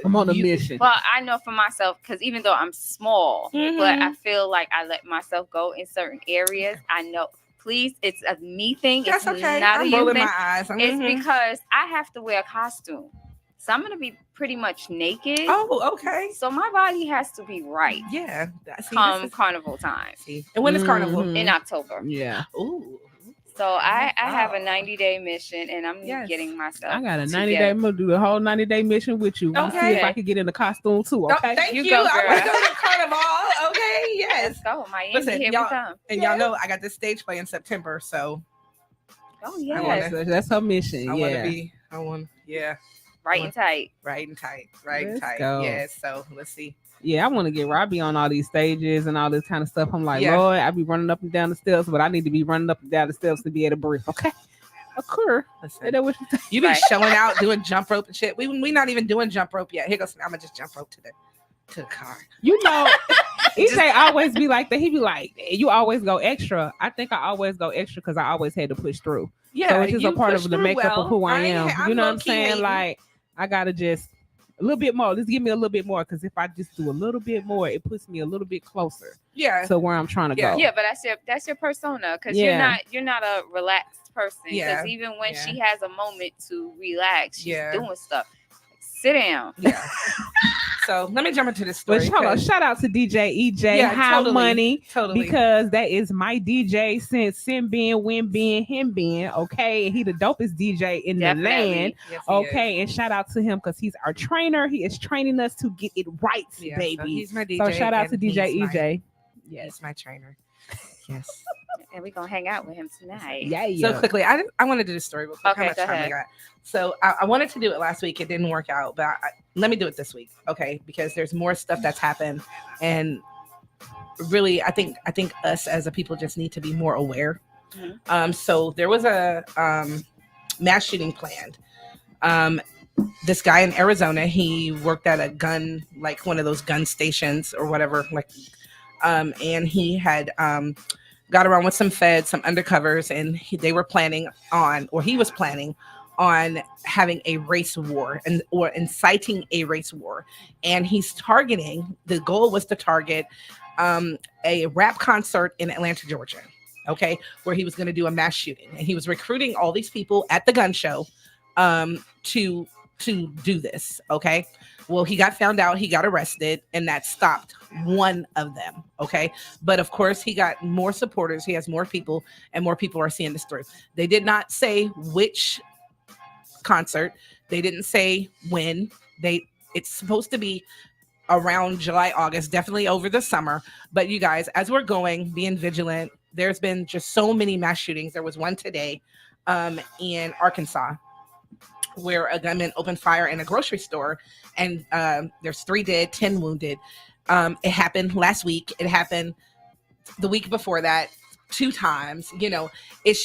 I'm on a mission. Well, I know for myself, because even though I'm small, but I feel like I let myself go in certain areas. I know, please, it's a me thing. That's it's okay. not a I'm you rolling thing. my eyes. It's because I have to wear a costume. So I'm going to be pretty much naked. Oh, okay. So my body has to be right. Yeah. Come carnival time. See. And when is carnival? In October. Yeah. Ooh. So I have a 90-day mission, and I'm getting myself. I got a 90-day. I'm gonna do the whole 90-day mission with you. Okay. See if I can get in the costume too. Okay. Oh, thank you. go, I girl. want to go to carnival. Okay. Yes. Let's go, Miami. Listen, Here y'all, we come. and y'all know I got this stage play in September, so Oh yeah, That's her mission. I Yeah. want to be. I want. Yeah. Right and tight. Right and tight. Right and Let's tight. go. Yes. So let's see. Yeah, I want to get Robbie on all these stages and all this kind of stuff. I'm like, Yeah. Lord, I be running up and down the steps, but I need to be running up and down the steps to be able to breathe. Okay. Occur. Listen, That what you you be showing out doing jump rope and shit. We not even doing jump rope yet. Here goes. I'm gonna just jump rope to the car. You know, EJ always be like that. He be like, you always go extra. I think I always go extra because I always had to push through. Yeah, so it's just a you part push of the through makeup well. of who I am. I'm You know what I'm low-key saying? hating. Like, I gotta just a little bit more. Just give me a little bit more, because if I just do a little bit more, it puts me a little bit closer Yeah. to where I'm trying to go. Yeah, but that's your persona, because Yeah. you're not a relaxed person. Because Yeah. even when Yeah. she has a moment to relax, she's Yeah. doing stuff. Sit down. Yeah. So let me jump into this But story. hold on, 'cause- shout out to DJ EJ Yeah, High totally, Money, totally. because that is my DJ since Sin being, Win being, him being. Okay, and he the dopest DJ in the Definitely. land. Yes, he Okay, and shout out to him because he's our trainer. He is training us to get it right, Yeah, baby. so he's my DJ. So shout out to and DJ he's my- EJ. Yes. He's my trainer. Yes. And we're gonna hang out with him tonight. Yeah. So quickly, I want to do this story real quick. Okay, How much go time ahead. I got? So I wanted to do it last week. It didn't work out, but let me do it this week, okay? Because there's more stuff that's happened, and really, I think us as a people just need to be more aware. So there was a mass shooting planned. This guy in Arizona, he worked at a gun, like one of those gun stations or whatever, like, and he had got around with some feds, some undercovers, and they were planning on, or he was planning on having a race war or inciting a race war. And he's targeting, the goal was to target a rap concert in Atlanta, Georgia, okay, where he was going to do a mass shooting. And he was recruiting all these people at the gun show to do this, okay? Well, he got found out, he got arrested, and that stopped one of them, okay? But of course, he got more supporters, he has more people, and more people are seeing this through. They did not say which concert, they didn't say when. It's supposed to be around July, August, definitely over the summer. But you guys, as we're going, being vigilant, there's been just so many mass shootings. There was one today in Arkansas, where a gunman opened fire in a grocery store, and there's 3 dead, 10 wounded. It happened last week. It happened the week before that 2 times. You know, it's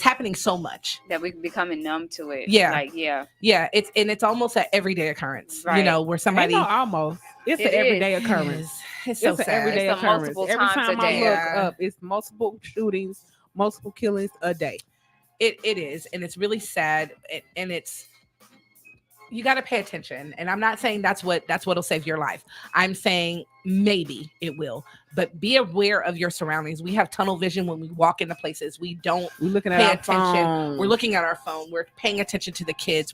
happening so much that we're becoming numb to it. Yeah. Like, yeah. Yeah, it's almost an everyday occurrence. You Right. know, where somebody Ain't no almost. It's It an everyday is. occurrence. It's so It's an sad. everyday It's a occurrence. multiple Every times time a I day. look Yeah. up, it's multiple shootings, multiple killings a day. It is, and it's really sad, and it's, you got to pay attention. And I'm not saying that's what'll save your life. I'm saying maybe it will, but be aware of your surroundings. We have tunnel vision when we walk into places. We don't We're looking pay at our attention. phone. We're looking at our phone. We're paying attention to the kids.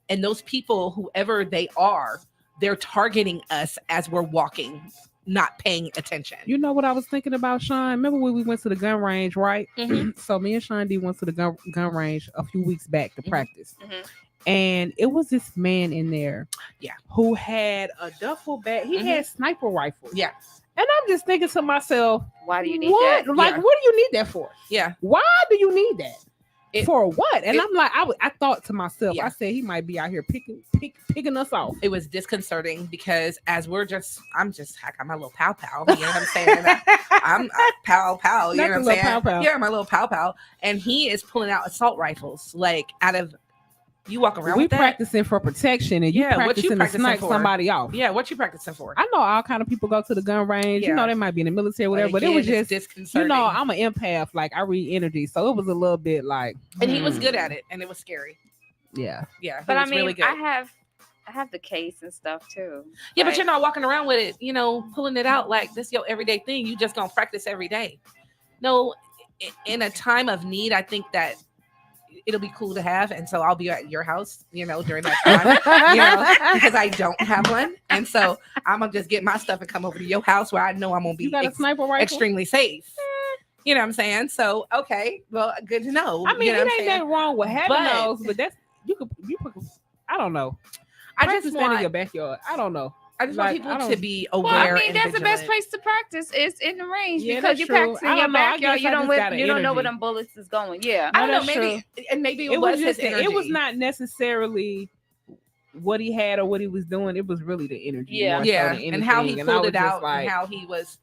And those people, whoever they are, they're targeting us as we're walking, not paying attention. You know what I was thinking about, Sean? Remember when we went to the gun range, right? Mhm. So me and Sean D went to the gun range a few weeks back to practice. Mhm. And it was this man in there, Yeah, who had a duffel bag. He had sniper rifles. yeah, And I'm just thinking to myself, Why do you need what? that? Like, Yeah. what do you need that for? yeah. Why do you need that? For what? And it- I'm like, I thought to myself, Yeah. I said he might be out here picking us off. It was disconcerting because as I got my little pow pow, you know what I'm saying? I'm pow pow, you Not know the what I'm little saying? pow pow. Yeah, my little pow pow. And he is pulling out assault rifles, like out of You walk around we with that? practicing for protection, and you Yeah, what you practicing to practicing snipe for? somebody off. Yeah, what you practicing for? I know all kind of people go to the gun range. You Yeah. know, they might be in the military, or whatever. But But it was again, it's just, disconcerting. I'm an empath. Like I read energy, so it was a little bit like. And he was good at it, and it was scary. Yeah. Yeah, he But was I mean, really good. I have the case and stuff too. Yeah, Like, but you're not walking around with it, pulling it out like this your everyday thing. You just gonna practice every day. No, in a time of need, I think that it'll be cool to have, and so I'll be at your house, during that time, because I don't have one, and so I'm gonna just get my stuff and come over to your house where I know I'm gonna be You got a sniper rifle? extremely safe. You know what I'm saying? So okay, well, good to know. I mean, you know it what I'm ain't saying? nothing wrong with having But- those, but that's you could. I don't know. I Practice just that in want your backyard. I don't know. I just Like, want I people don't- to be aware. well, I mean, and that's the best vigilant. place to practice is in the range Yeah, because that's you true. practice in I your don't know. I backyard. guess You I don't just got you don't know where energy. them bullets is going. Yeah, I don't know, that's maybe, and maybe It was his just. It was energy. not necessarily what he had or what he was doing. It was really the energy. Yeah. more so Yeah, than and how he anything. And I pulled was it just out, like, and how he was.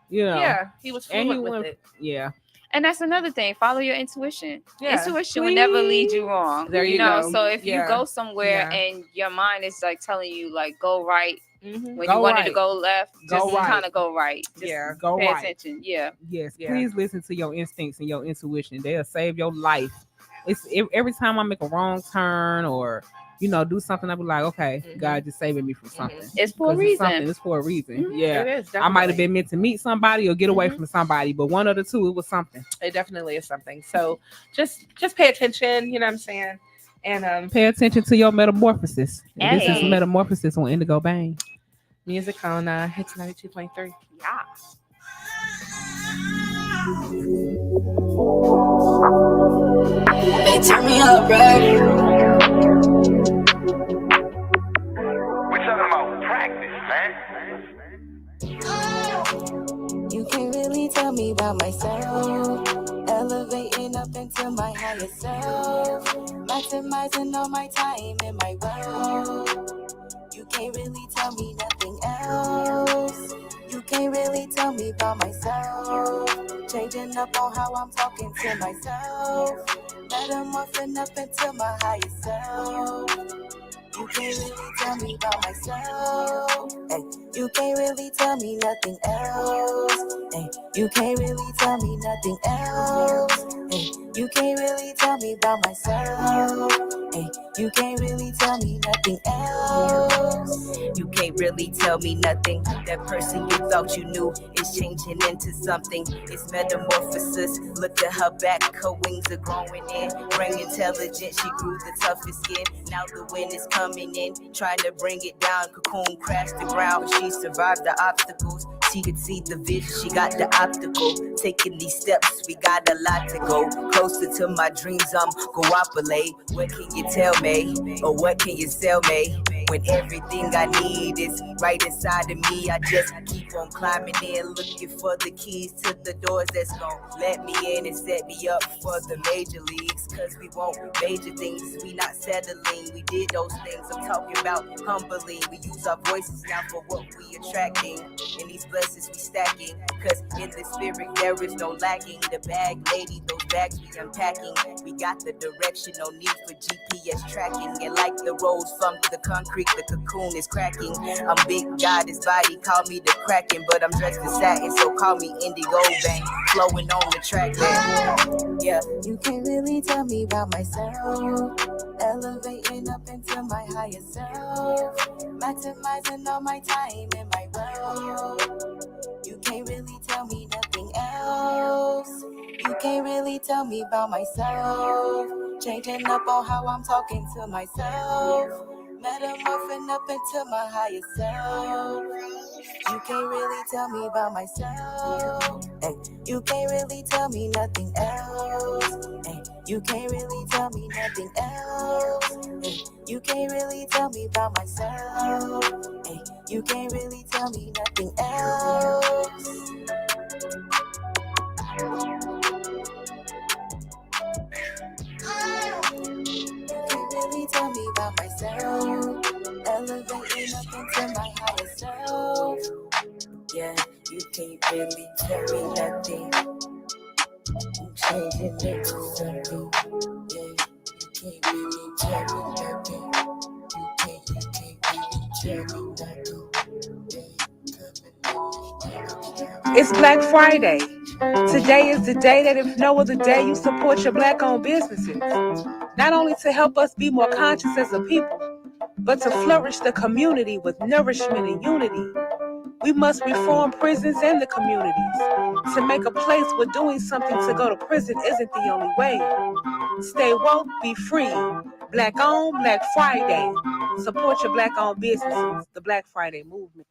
yeah, He was and he fluent with went. it. Yeah. and that's another thing. Follow your intuition. Yeah. Intuition will never lead you wrong. There you go. So if you Yeah. go somewhere Yeah. and your mind is like telling you like go right when Go you wanted right. to go left, Go just right. kind of go right. Just Yeah. Go pay right. attention. Yeah. Yes, Yeah. please listen to your instincts and your intuition. They'll save your life. Every time I make a wrong turn or do something, I'll be like, okay, God just saving me from something. It's for a 'Cause reason. It's for a reason. It Yeah, is. I might have definitely. been meant to meet somebody or get away from somebody, but one of the two, it was something. It definitely is something. So just pay attention. You know what I'm saying? And Pay attention to your metamorphosis. And This is Hey. metamorphosis on Indigo Bang. music on Hits 92.3. Yeah. They turn me up, right? We're talking about practice, man. You can't really tell me about myself. Elevating up into my higher self. Maximizing all my time and my wealth. You can't really tell me nothing else. You can't really tell me about myself. Changing up on how I'm talking to myself. Metamorphing up into my higher self. You can't really tell me about myself. Ay, you can't really tell me nothing else. Ay, you can't really tell me nothing else. Ay, you can't really tell me about myself. Ay, you can't really tell me nothing else. You can't really tell me nothing. That person you thought you knew is changing into something. It's metamorphosis. Look at her back, her wings are growing in. Brain intelligent, she grew the toughest skin. Now the wind is coming in, trying to bring it down. Cocoon crashed the ground, but she survived the obstacles. She could see the vision, she got the optical. Taking these steps, we got a lot to go. Closer to my dreams, I'm cooperate. What can you tell me? Or what can you sell me? When everything I need is right inside of me, I just keep on climbing in, looking for the keys to the doors that's gon' let me in and set me up for the major leagues. Cause we want major things, we not settling. We did those things, I'm talking about humbly. We use our voices now for what we attracting. And these blessings we stacking. Cause in the spirit there is no lacking. The bag lady, those bags we unpacking. We got the direction, no need for GPS tracking. And like the rolls from the concrete, the cocoon is cracking. I'm big God, his body, call me the Kraken. But I'm dressed in satin, so call me Indigo Bang. Flowing on the track, man. Yeah, you can't really tell me about myself. Elevating up into my higher self. Maximizing all my time and my wealth. You can't really tell me nothing else. You can't really tell me about myself. Changing up on how I'm talking to myself. Metamorphing up into my higher self. You can't really tell me about myself. Ay, you can't really tell me nothing else. Ay, you can't really tell me nothing else. Ay, you can't really tell me about myself. Ay, you can't really tell me nothing else. You can't really tell me about myself. Elevating up into my higher self. Yeah, you can't really tell me nothing. I'm changing into something. Yeah, you It's Black Friday. Today is the day that if no other day you support your Black-owned businesses. Not only to help us be more conscious as a people, but to flourish the community with nourishment and unity. We must reform prisons and the communities to make a place where doing something to go to prison isn't the only way. Stay woke, be free. Black-owned, Black Friday. Support your Black-owned businesses. The Black Friday movement.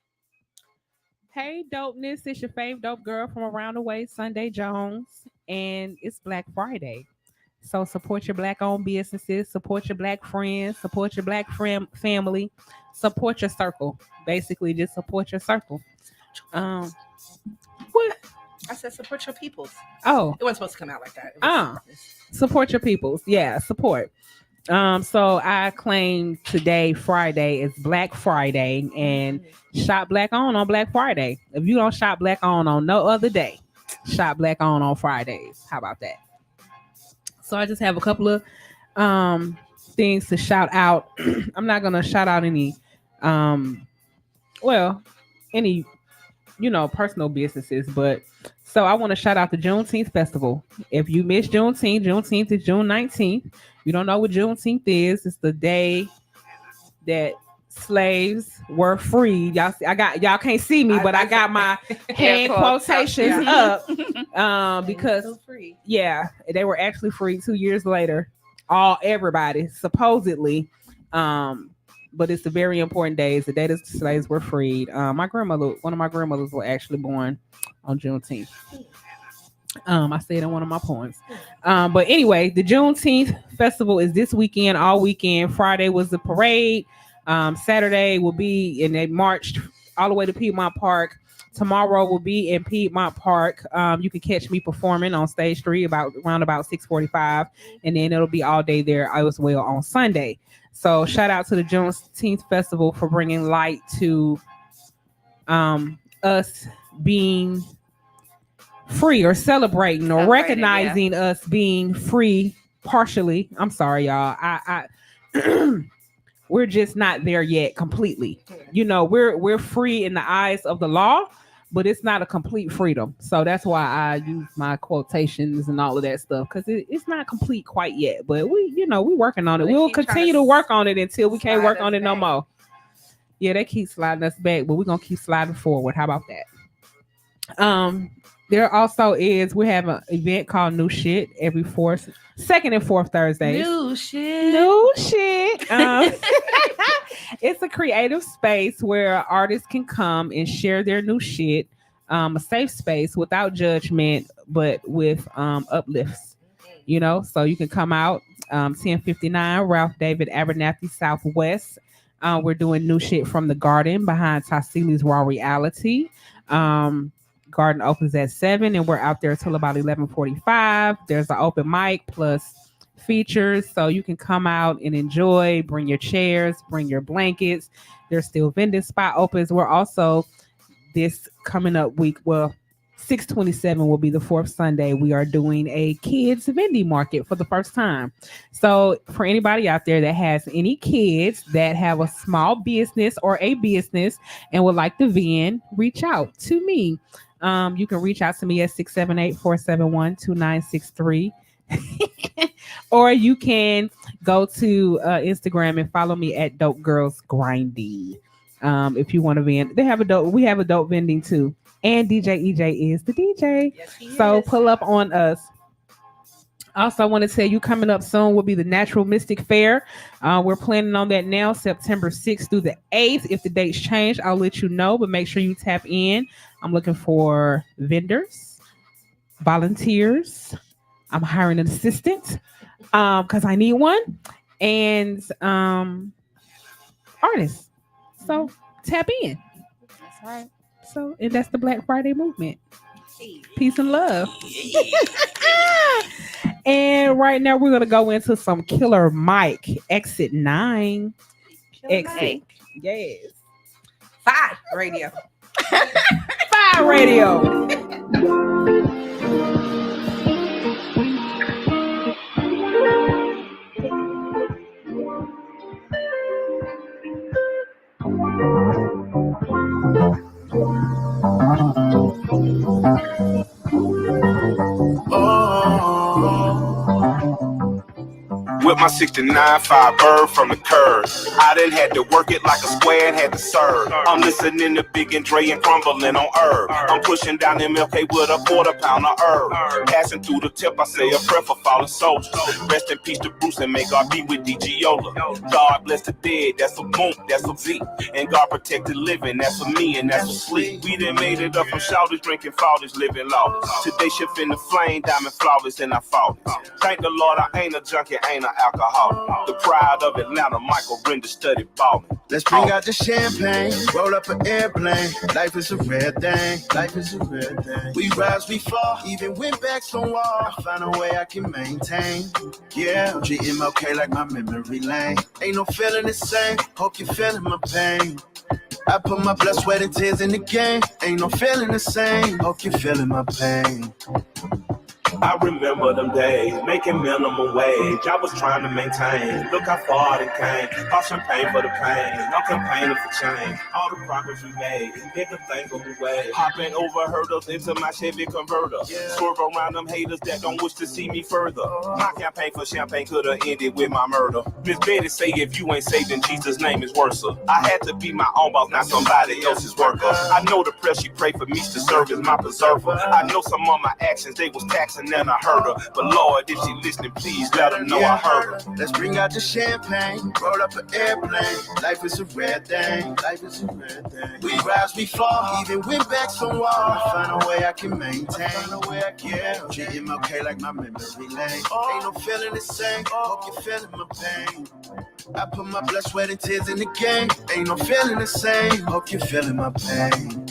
Hey, dopeness, it's your fave dope girl from around the way, Sunday Jones, and it's Black Friday. So support your Black-owned businesses, support your Black friends, support your Black family, support your circle. Basically, just support your circle. What? I said support your peoples. Oh. It wasn't supposed to come out like that. Support your peoples. Yeah, support. So I claim today, Friday, is Black Friday, and shop Black on Black Friday. If you don't shop Black on no other day, shop Black on Fridays. How about that? So I just have a couple of things to shout out. I'm not gonna shout out any personal businesses, but so I want to shout out the Juneteenth Festival. If you missed Juneteenth is June 19th. You don't know what Juneteenth is. It's the day that slaves were freed. Y'all can't see me, but I got my hand quotations up because so free. Yeah, they were actually freed 2 years later. Everybody supposedly, but it's a very important day. It's the day that slaves were freed. One of my grandmothers was actually born on Juneteenth. I said in one of my poems. But anyway, the Juneteenth festival is this weekend, all weekend. Friday was the parade. Saturday will be, and they marched all the way to Piedmont Park. Tomorrow will be in Piedmont Park. You can catch me performing on Stage 3 around 6:45, and then it'll be all day there as well on Sunday. So shout out to the Juneteenth Festival for bringing light to us being free, or celebrating or recognizing us being free partially. I'm sorry, y'all. I we're just not there yet completely. We're free in the eyes of the law, but it's not a complete freedom. So that's why I use my quotations and all of that stuff, because it's not complete quite yet. But we working on it. We'll continue to work on it until we can't work on it no more. Yeah, they keep sliding us back, but we're gonna keep sliding forward. How about that? There also we have an event called New Shit every second and fourth Thursdays. New shit. It's a creative space where artists can come and share their new shit. A safe space without judgment, but with uplifts. So you can come out 1059 Ralph David Abernathy Southwest. We're doing New Shit from the Garden behind Tassili's Raw Reality. Garden opens at 7 and we're out there till about 11:45. There's an open mic plus features, so you can come out and enjoy. Bring your chairs, bring your blankets. There's still vending spot opens. We're also this coming up week, 6/27 will be the fourth Sunday. We are doing a kids vending market for the first time. So for anybody out there that has any kids that have a small business or a business and would like to vend, reach out to me. You can reach out to me at 678-471-2963. Or you can go to Instagram and follow me at Dope Girls Grinding. If you want to vend, we have a dope vending too. And DJ EJ is the DJ. Yes, so pull up on us. Also, I want to tell you, coming up soon will be the Natural Mystic Fair. We're planning on that now, September 6th through the 8th. If the dates change, I'll let you know, but make sure you tap in. I'm looking for vendors, volunteers. I'm hiring an assistant because I need one, and artists. So tap in. That's right. So, and that's the Black Friday movement. Peace and love. And right now we're going to go into some Killer Mike, Exit 9. Exit. Yes. FIYE Radio. FIYE Radio. With my 69 5 bird from the curb. I done had to work it like a square and had to serve. I'm listening to Big and Dre and crumbling on herb. I'm pushing down MLK with a quarter-pound of herb. Passing through the tip, I say a prayer for fallen soldiers. Rest in peace to Bruce and may God be with D.G. Yola. God bless the dead, that's a boom, that's a Z. And God protect the living, that's for me and that's for sleep. We done made it up from shouters, drinking fathers, living lawless. Today shift in the flame, diamond flawless, and I fought it. Thank the Lord I ain't a junkie, ain't an alcoholic. The pride of Atlanta, Michael Render studied balling. Let's bring out the champagne, roll up an airplane. Life is a rare thing, life is a rare thing. We rise, we fall, even when backs don't wall. I find a way I can maintain. Yeah, I'm treating MLK like my memory lane. Ain't no feeling the same, hope you're feeling my pain. I put my blood, sweat, and tears in the game. Ain't no feeling the same, hope you're feeling my pain. I remember them days, making minimum wage. I was trying to maintain. Look how far it came. Pop champagne for the pain. I'm campaigning for change. All the progress we made, everything go away. Hopping over hurdles into my Chevy converter. Swerve around them haters that don't wish to see me further. My campaign for champagne could have ended with my murder. Miss Betty say if you ain't saved in Jesus' name is worse. I had to be my own boss, not somebody else's worker. I know the press she prayed for me to serve as my preserver. I know some of my actions, they was taxing. And I heard her, but Lord, if she listening, please let her know I heard her. Let's bring out the champagne, roll up an airplane. Life is a rare thing, life is a rare thing. We rise, we fall, even when backs don't wall. I find a way I can maintain. Yeah, treat MLK like my memory lane. Ain't no feeling the same, hope you're feeling my pain. I put my blood, sweat, and tears in the game. Ain't no feeling the same, hope you're feeling my pain.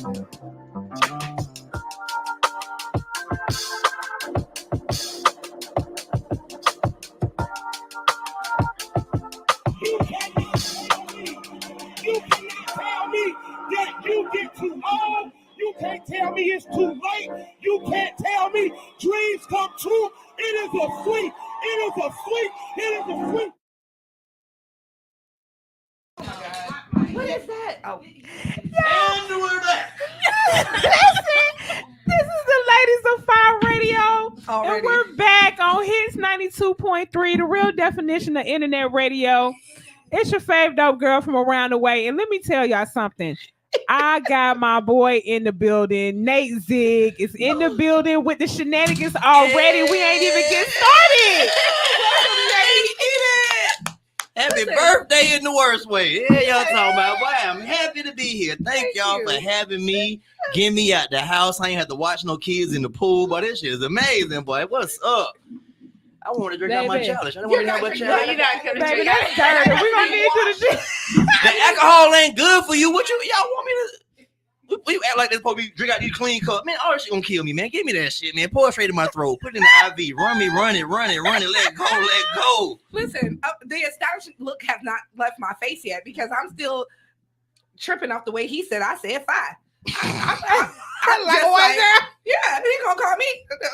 You get too old. You can't tell me it's too late. You can't tell me dreams come true. It is a sweet. It is a sweet. It is a sweet. What is that? Oh. And we're back. Listen, this is the ladies of FIYE Radio. Already. And we're back on Hits 92.3, the real definition of internet radio. It's your fave dope girl from around the way. And let me tell y'all something. I got my boy in the building. Nate Zig is in the building with the shenanigans already. We ain't even get started. Happy birthday in the worst way. Yeah, y'all talking about. Boy, I'm happy to be here. Thank y'all for having me. Get me out the house. I ain't have to watch no kids in the pool. But this shit is amazing, boy. What's up? I want to drink out my challenge. I don't want to drink out my challenge. You're not gonna Baby, drink that's dirty. We're gonna need you to drink. The alcohol ain't good for you. What y'all want me to? We act like this supposed to be drink out these clean cups. Man, all that shit gonna kill me, man. Give me that shit, man. Pour it straight in my throat. Put it in the IV. Run it. Let go. Listen, the astonishing look has not left my face yet because I'm still tripping off the way he said I said FIYE. I'm like a white girl. Yeah, he gonna call me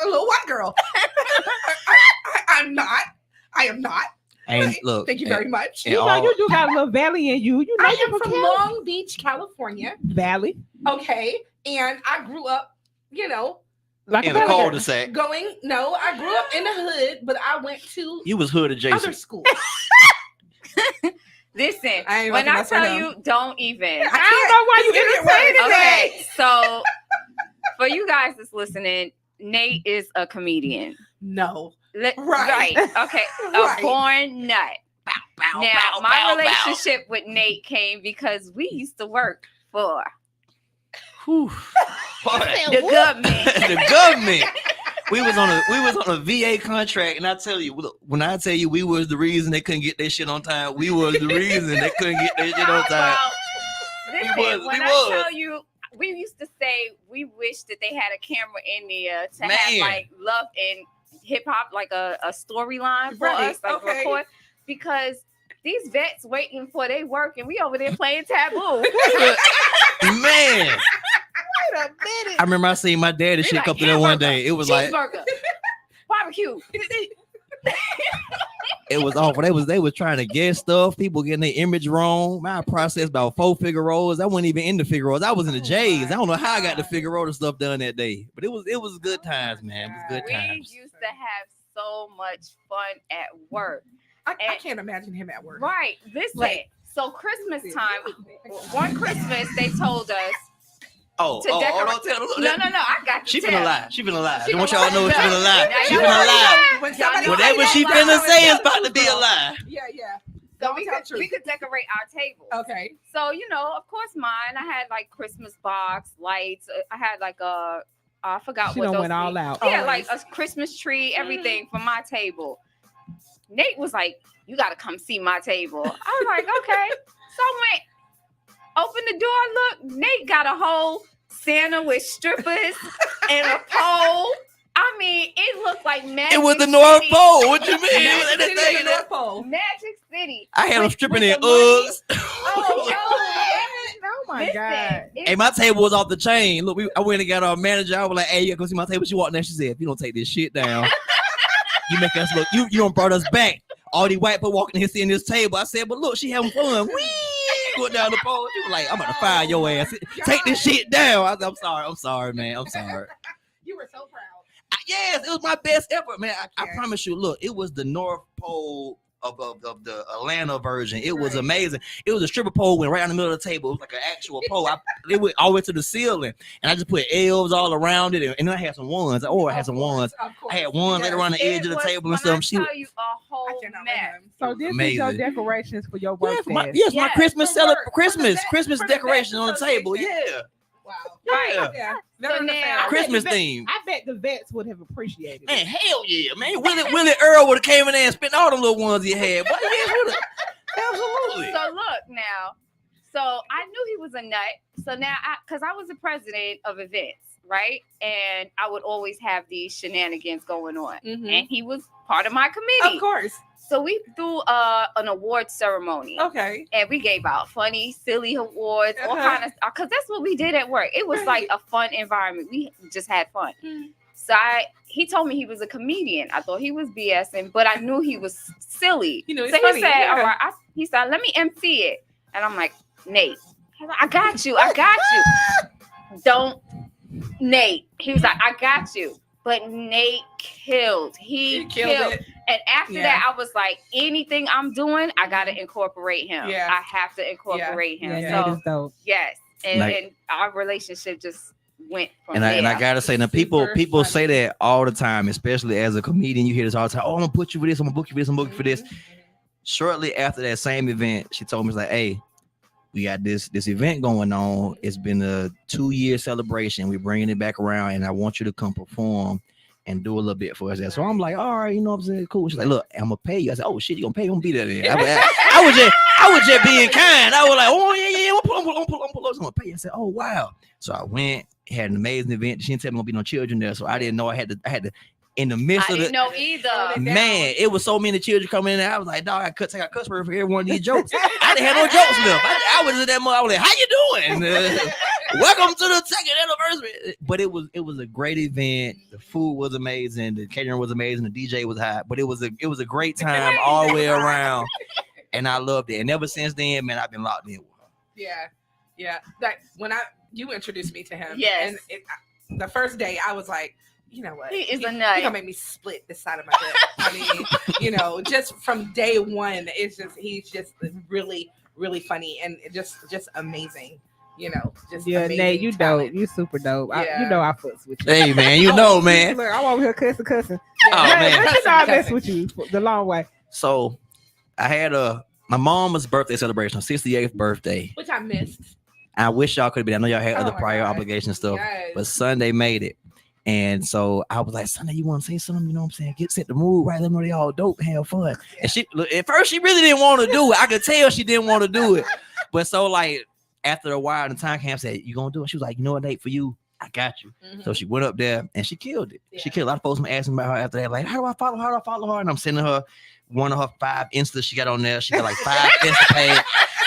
a little white girl. I am not. And look, thank you very much. You know, you do got a little valley in you. You know, I am from Long Beach, California. Valley. Okay, and I grew up, like in a cul-de-sac. I grew up in the hood, but I went to You was hood adjacent. other schools. Listen, I ain't when I looking tell at you, don't even. I don't know why you entertaining that. Okay, so for you guys that's listening, Nate is a comedian. No. Right. Okay. Right. A born nut. Now, my relationship with Nate came because we used to work for the government. The government. We was on a VA contract, and I tell you, when I tell you we was the reason they couldn't get their shit on time, we was the reason they couldn't get their shit on time. Listen, when I tell you, we used to say we wish that they had a camera in there to have like love and hip hop, like a storyline for us, like record, because these vets waiting for their work, and we over there playing Taboo. Man. Wait a minute. I remember I seen my daddy shit come through there one day. It was like barbecue. It was awful. They was trying to guess stuff. People getting their image wrong. I processed about 4 Figaro's. I wasn't even in the Figaro's. I was in the J's. I don't know how I got the Figaro stuff done that day, but it was good times, man. It was good times. We used to have so much fun at work. I can't imagine him at work. Right. Listen. So Christmas time, one Christmas they told us. No, I got She you. finna lie. She finna lie. I want y'all to know she finna lie. She finna lie. Whatever she finna say is about to be a lie. Yeah. So we could decorate our table. Okay. So, of course, mine, I had like Christmas box, lights. I had like I forgot she what those went all out. Yeah, like a Christmas tree, everything for my table. Nate was like, you got to come see my table. I was like, okay. So I went, open the door, look, Nate got a whole Santa with strippers and a pole. I mean, it looked like Magic It was the City. North Pole. What you mean? North Pole. Magic City. I had them stripping in Uggs. Oh my God. Hey, my table was off the chain. Look, I went and got our manager. I was like, hey, you go see my table. She walked in there. She said, if you don't take this shit down, you make us look, you don't brought us back. All these white people walking here seeing this table. I said, but look, she having fun. Wee! Go down the pole. She was like, I'm about to fire your ass. Take this shit down. I said, I'm sorry, man. I'm sorry. You were so proud. Yes, it was my best effort, man. I promise you. Look, it was the North Pole of the Atlanta version. It was amazing. It was a stripper pole went right in the middle of the table. It was like an actual pole. It went all the way to the ceiling, and I just put elves all around it, and then I had some ones. I had some ones. I had ones right around the edge of the table and stuff. I tell you a whole mess. So this is your decorations for your birthday. My Christmas Christmas decoration on the table. Yeah. Wow. Yeah. So now, Christmas theme. I bet the vets would have appreciated it. Man, hell yeah, man. Willie Earl would have came in there and spent all the little ones he had. But absolutely. So look now. So I knew he was a nut. So now, because I was the president of events, right? And I would always have these shenanigans going on. Mm-hmm. And he was part of my committee. Of course. So we threw an award ceremony. Okay. And we gave out funny, silly awards, all kind of stuff. Because that's what we did at work. It was like a fun environment. We just had fun. Mm-hmm. So he told me he was a comedian. I thought he was BSing, but I knew he was silly. So he said, all right. He said, let me MC it. And I'm like, Nate, I got you. Don't, Nate. He was like, I got you. But Nate killed. He killed it. And after that, I was like, anything I'm doing, I got to incorporate him. Yeah. I have to incorporate him. Yeah, so, dope. Yes. And our relationship just went from there. And I got to say, now people say that all the time, especially as a comedian. You hear this all the time. Oh, I'm going to put you for this. I'm going to book you for this. I'm going to book you for this. Shortly after that same event, she told me, like, hey, we got this event going on. It's been a 2-year celebration. We're bringing it back around, and I want you to come perform and do a little bit for us there. So I'm like, all right, you know what I'm saying? Cool. She's like, look, I'm gonna pay you. I said, oh shit, you gonna pay me? I'm gonna be there then. I was just being kind. I was like, oh yeah, I'm gonna pay you. I said, oh wow. So I went, had an amazing event. She didn't tell me gonna be no children there, so I didn't know I had to in the midst of I didn't know either. Man, it was so many children coming in there. I was like, dog, I take out cuss word for every one of these jokes. I didn't have no jokes left. I was in that mother. I was like, how you doing? Welcome to the second anniversary. But it was a great event. The food was amazing. The catering was amazing. The DJ was hot. But it was a great time all the way around. And I loved it. And ever since then, man, I've been locked in with him. Yeah. Like when you introduced me to him. Yes. And the first day I was like, you know what? He is a nut. He's gonna make me split this side of my lip. I mean, just from day one, he's just really, really funny and just amazing. Just amazing. Nate, you talent. dope. You super dope. I fucks with you. Hey man, man. Look, I'm over here cussing. Oh man, I mess with you the long way. So I had my mom's birthday celebration, her 68th birthday, which I missed. I wish y'all could have been. I know y'all had other prior obligation stuff, but Sunday made it. And so I was like, Sunday, you want to say something? You know what I'm saying? Set the mood right. Let them know they all dope and have fun. And she, at first, she really didn't want to do it. I could tell she didn't want to do it. But so, like, after a while, the time came, said, you going to do it? She was like, you know what, Nate, for you, I got you. Mm-hmm. So she went up there and she killed it. Yeah. She killed it. A lot of folks been asking about her after that. Like, how do I follow her? And I'm sending her one of her 5 Insta she got on there. She got like 5 Insta pages.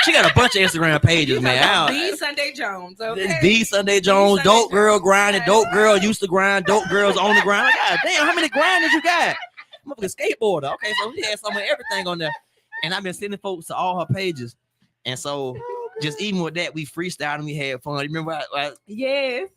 She got a bunch of Instagram pages, man. The Sunday Jones, okay. The Sunday Jones, dope girl grinding, dope girl used to grind, dope girls on the grind. Like, God damn, how many grinders you got? motherfucking skateboarder. Okay, so we had some of everything on there. And I've been sending folks to all her pages. And so just even with that, we freestyled and we had fun. You remember? Yes.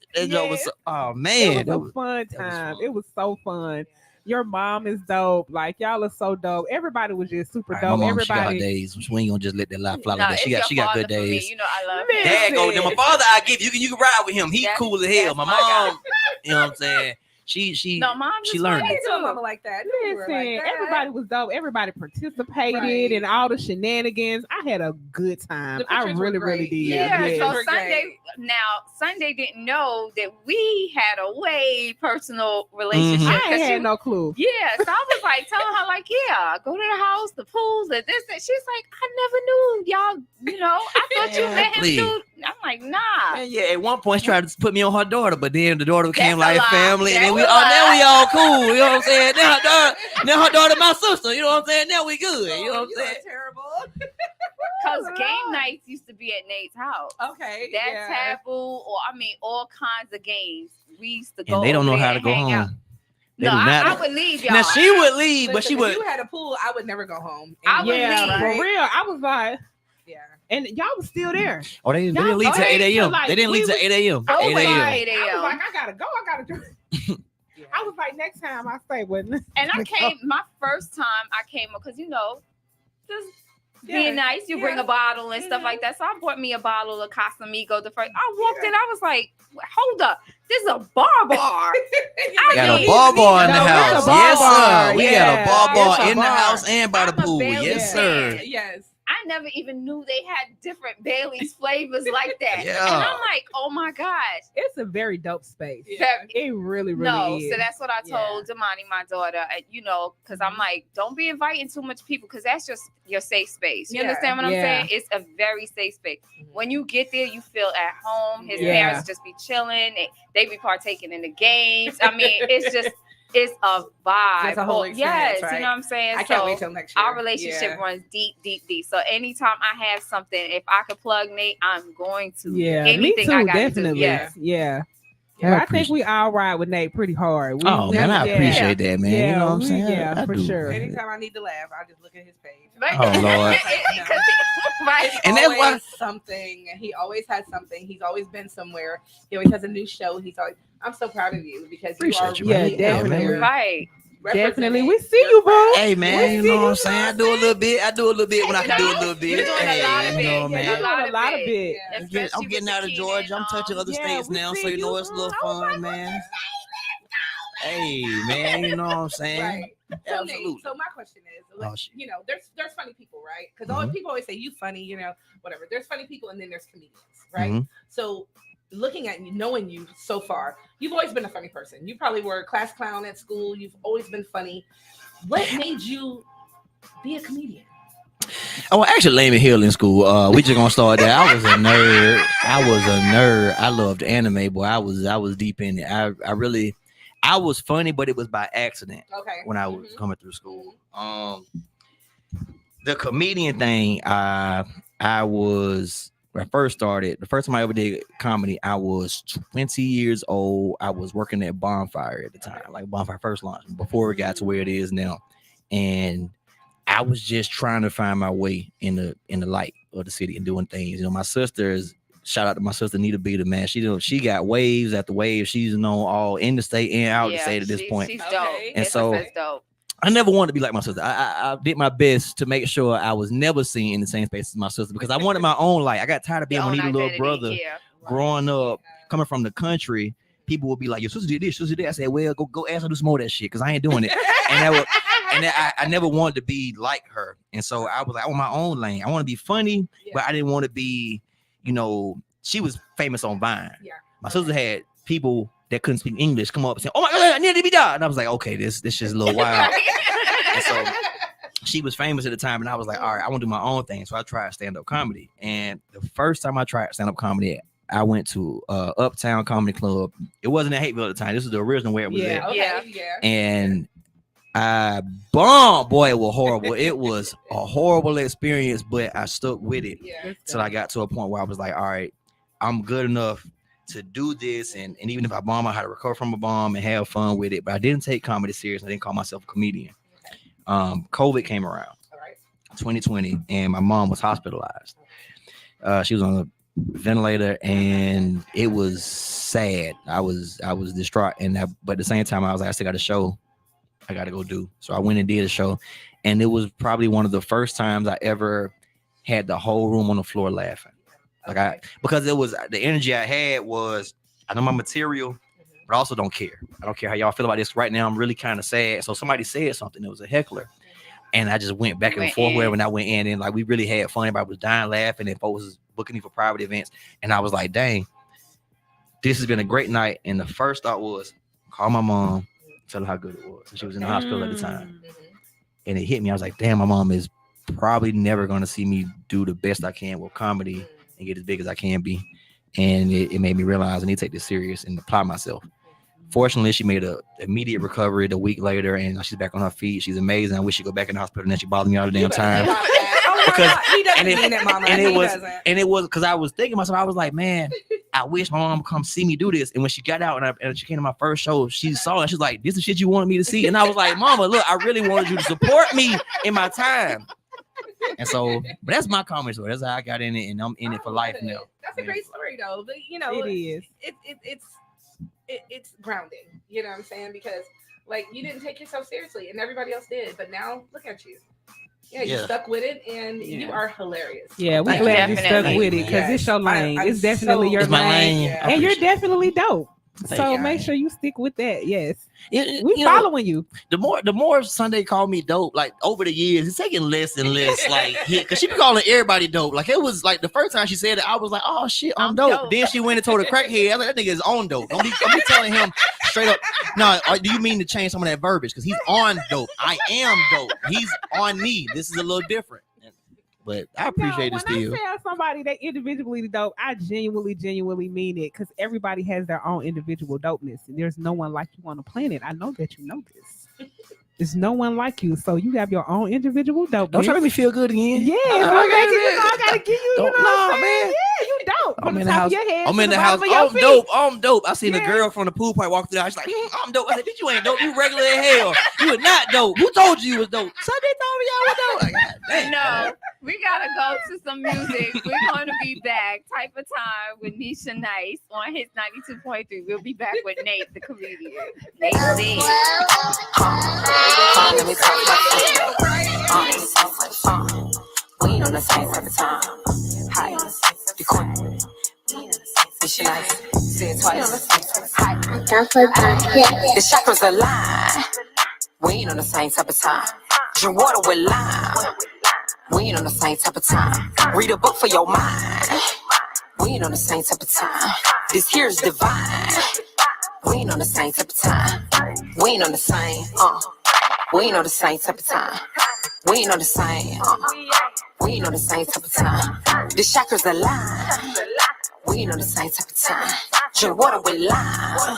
Oh man, it was a fun time. It was so fun. Your mom is dope. Like y'all are so dope. Everybody was just super dope. My mom, Everybody. she got her days. We ain't gonna just let that lie fly like that. She got good days. You know I love him. Dad go. Then my father, I give you can ride with him. He's cool as hell. My mom, you know what I'm saying? She learned it. To a mama like that. Listen, everybody was dope. Everybody participated in all the shenanigans. I had a good time. I really did. Yeah. Yes. So Sunday didn't know that we had a way personal relationship. I had no clue. Yeah. So I was like telling her, like, yeah, go to the house, the pools, and this. And she's like, I never knew y'all. You know, I thought you met him too. I'm like, nah. And yeah, at one point she tried to put me on her daughter, but then the daughter became like family, and then now we all cool. You know what I'm saying? Now her daughter my sister. You know what I'm saying? Now we good. You know what I'm saying? Terrible. Because game nights used to be at Nate's house. Okay. That taboo, or all kinds of games. We used to go. And they don't know how to go hang home. out. No, I would leave y'all. Now she would leave, but Listen, she would. If you had a pool, I would never go home. I would leave. Right? For real. I was like, yeah. And y'all was still there. Oh, they didn't leave till 8 a.m. They didn't leave till 8 a.m. I 8 was a.m. like, I gotta go. I gotta do. I was like, next time I stay with me. And I came, my first time I came, because just being nice, you bring a bottle and stuff like that. So I bought me a bottle of Casamigo. I walked in, I was like, hold up, this is a bar. We got a bar in the house. Yes, sir. We got a bar in the house and by the pool. Yes, sir. Yes. I never even knew they had different Bailey's flavors like that. Yeah. And I'm like, oh my gosh. It's a very dope space. Yeah. It really is. So that's what I told Damani, my daughter, because I'm like, don't be inviting too much people, because that's just your safe space. You understand what I'm saying? It's a very safe space. When you get there, you feel at home. His parents just be chilling. They be partaking in the games. I mean, it's a vibe. It's a whole experience, right? You know what I'm saying? I can't wait till next year. Our relationship runs deep. So anytime I have something, if I could plug Nate, I'm going to. Yeah, anything me too, I gotta definitely. Do. Yeah. I think we all ride with Nate pretty hard. Man, I appreciate that, man. Yeah, you know what I'm saying? Yeah, for sure. Anytime I need to laugh, I just look at his page. Oh Lord. And that's why something. He always has something. He's always been somewhere. He always has a new show. I'm so proud of you because Appreciate you you, are man. really out there. Right. Definitely. We see you, bro. Hey, man, you know what I'm saying? I do a little bit when I can do a little bit. You're doing a lot of it. You know, man. You're doing a lot of it. I'm getting out of Georgia. I'm touching other states now, so you know it's a little fun, man. Hey, man, you know what I'm saying? Right. Absolutely. So my question is, there's funny people, right? Because people always say you funny, whatever. There's funny people, and then there's comedians, right? So looking at you, knowing you so far, you've always been a funny person. You probably were a class clown at school. You've always been funny. What made you be a comedian? Oh, actually, Lehman Hill in school. We just gonna start there. I was a nerd. I loved anime, boy. I was deep in it. I was funny, but it was by accident. Okay. When I was coming through school. The comedian thing, when I first started, the first time I ever did comedy, I was 20 years old. I was working at Bonfire at the time, like Bonfire first launch, before it got to where it is now. And I was just trying to find my way in the light of the city and doing things. My sisters, shout out to my sister Nita Beta, man. She got waves after waves. She's all in the state and out of the state at this point. She's dope. And so I never wanted to be like my sister. I did my best to make sure I was never seen in the same space as my sister because I wanted my own light. I got tired of being Anita's little brother. Growing up, coming from the country, people would be like, "Your sister did this, sister did that." I said, "Well, go ask her to do some more of that shit because I ain't doing it." I never wanted to be like her. And so I was like, I want my own lane. I want to be funny, but I didn't want to be, she was famous on Vine. Yeah. My sister had people that couldn't speak English come up and say, "Oh my God, I need to be done." And I was like, okay, this is a little wild. And so she was famous at the time, and I was like, all right, I want to do my own thing. So I tried stand-up comedy. And the first time I tried stand-up comedy, I went to Uptown Comedy Club. It wasn't in Hateville at the time. This is the original where it was at. Okay. And I bombed. Boy, it was horrible. It was a horrible experience, but I stuck with it till I got to a point where I was like, all right, I'm good enough to do this. And even if I bomb, I had to recover from a bomb and have fun with it. But I didn't take comedy serious. I didn't call myself a comedian. COVID came around, 2020, and my mom was hospitalized. She was on a ventilator, and it was sad. I was distraught, but at the same time, I was like, I still got a show I got to go do. So I went and did a show, and it was probably one of the first times I ever had the whole room on the floor laughing. Because it was the energy I had was, I know my material, but I also don't care. I don't care how y'all feel about this right now. I'm really kind of sad. So somebody said something. It was a heckler. And I just went back and forth where when I went in, and like we really had fun. Everybody was dying laughing, and folks was booking me for private events. And I was like, dang, this has been a great night. And the first thought was, call my mom, tell her how good it was. And she was in the hospital at the time. And it hit me. I was like, damn, my mom is probably never going to see me do the best I can with comedy and get as big as I can be. And it made me realize I need to take this serious and apply myself. Fortunately, she made an immediate recovery the week later, and she's back on her feet. She's amazing. I wish she'd go back in the hospital, and then she bothered me all the damn time. It was because I was thinking to myself, I was like, man, I wish my mom would come see me do this. And when she got out and she came to my first show, she saw it. She's like, this is shit you wanted me to see. And I was like, Mama, look, I really wanted you to support me in my time. And so, but that's my comedy story. That's how I got in it, and I'm in it for life now. That's a great story, though. But you know, it is. It's grounding. You know what I'm saying? Because like you didn't take yourself seriously, and everybody else did. But now look at you. Yeah, you stuck with it, and you are hilarious. Yeah, we're glad you stuck with it because it's your lane. It's definitely your lane, and you're definitely dope. So make sure you stick with that. Yes, we following you. The more Sunday called me dope, like over the years, it's taking less and less. Like, because she be calling everybody dope. Like it was like the first time she said it, I was like, oh shit, I'm dope. Then she went and told a crackhead, I was like, that nigga is on dope. Don't be telling him straight up. No, do you mean to change some of that verbiage? Because he's on dope. I am dope. He's on me. This is a little different. But I appreciate it still. When I tell somebody they individually dope, I genuinely mean it because everybody has their own individual dopeness. And there's no one like you on the planet. I know that you know this. There's no one like you. So you have your own individual dopeness. Don't try to make me feel good again. Yeah. I gotta give you, man. Yeah, you dope. I'm in the house. I'm in the house. I'm dope. I seen a girl from the pool party walk through the house. She's like, I'm dope. I said, bitch, you ain't dope. You regular as hell. You are not dope. Who told you was dope? Sunday told me y'all was dope. Like, dang. No, we gotta go to some music. We're going to be back. Type of Time with Nisha Nice on his 92.3. We'll be back with Nate, the comedian. Nate Z. Let me talk we ain't on the same type of time. Hi, the queen. Nisha Nice. Say it twice. Hi. The chakras align. We ain't on the same type of time. Drink water with lime. We ain't on the same type of time. Read a book for your mind. We ain't on the same type of time. This here's divine. We ain't on the same type of time. We ain't on the same. We ain't on the same type of time. We ain't on the same. We ain't on the same type of time. The chakras align. We ain't on the same type of time. Drink water with lime.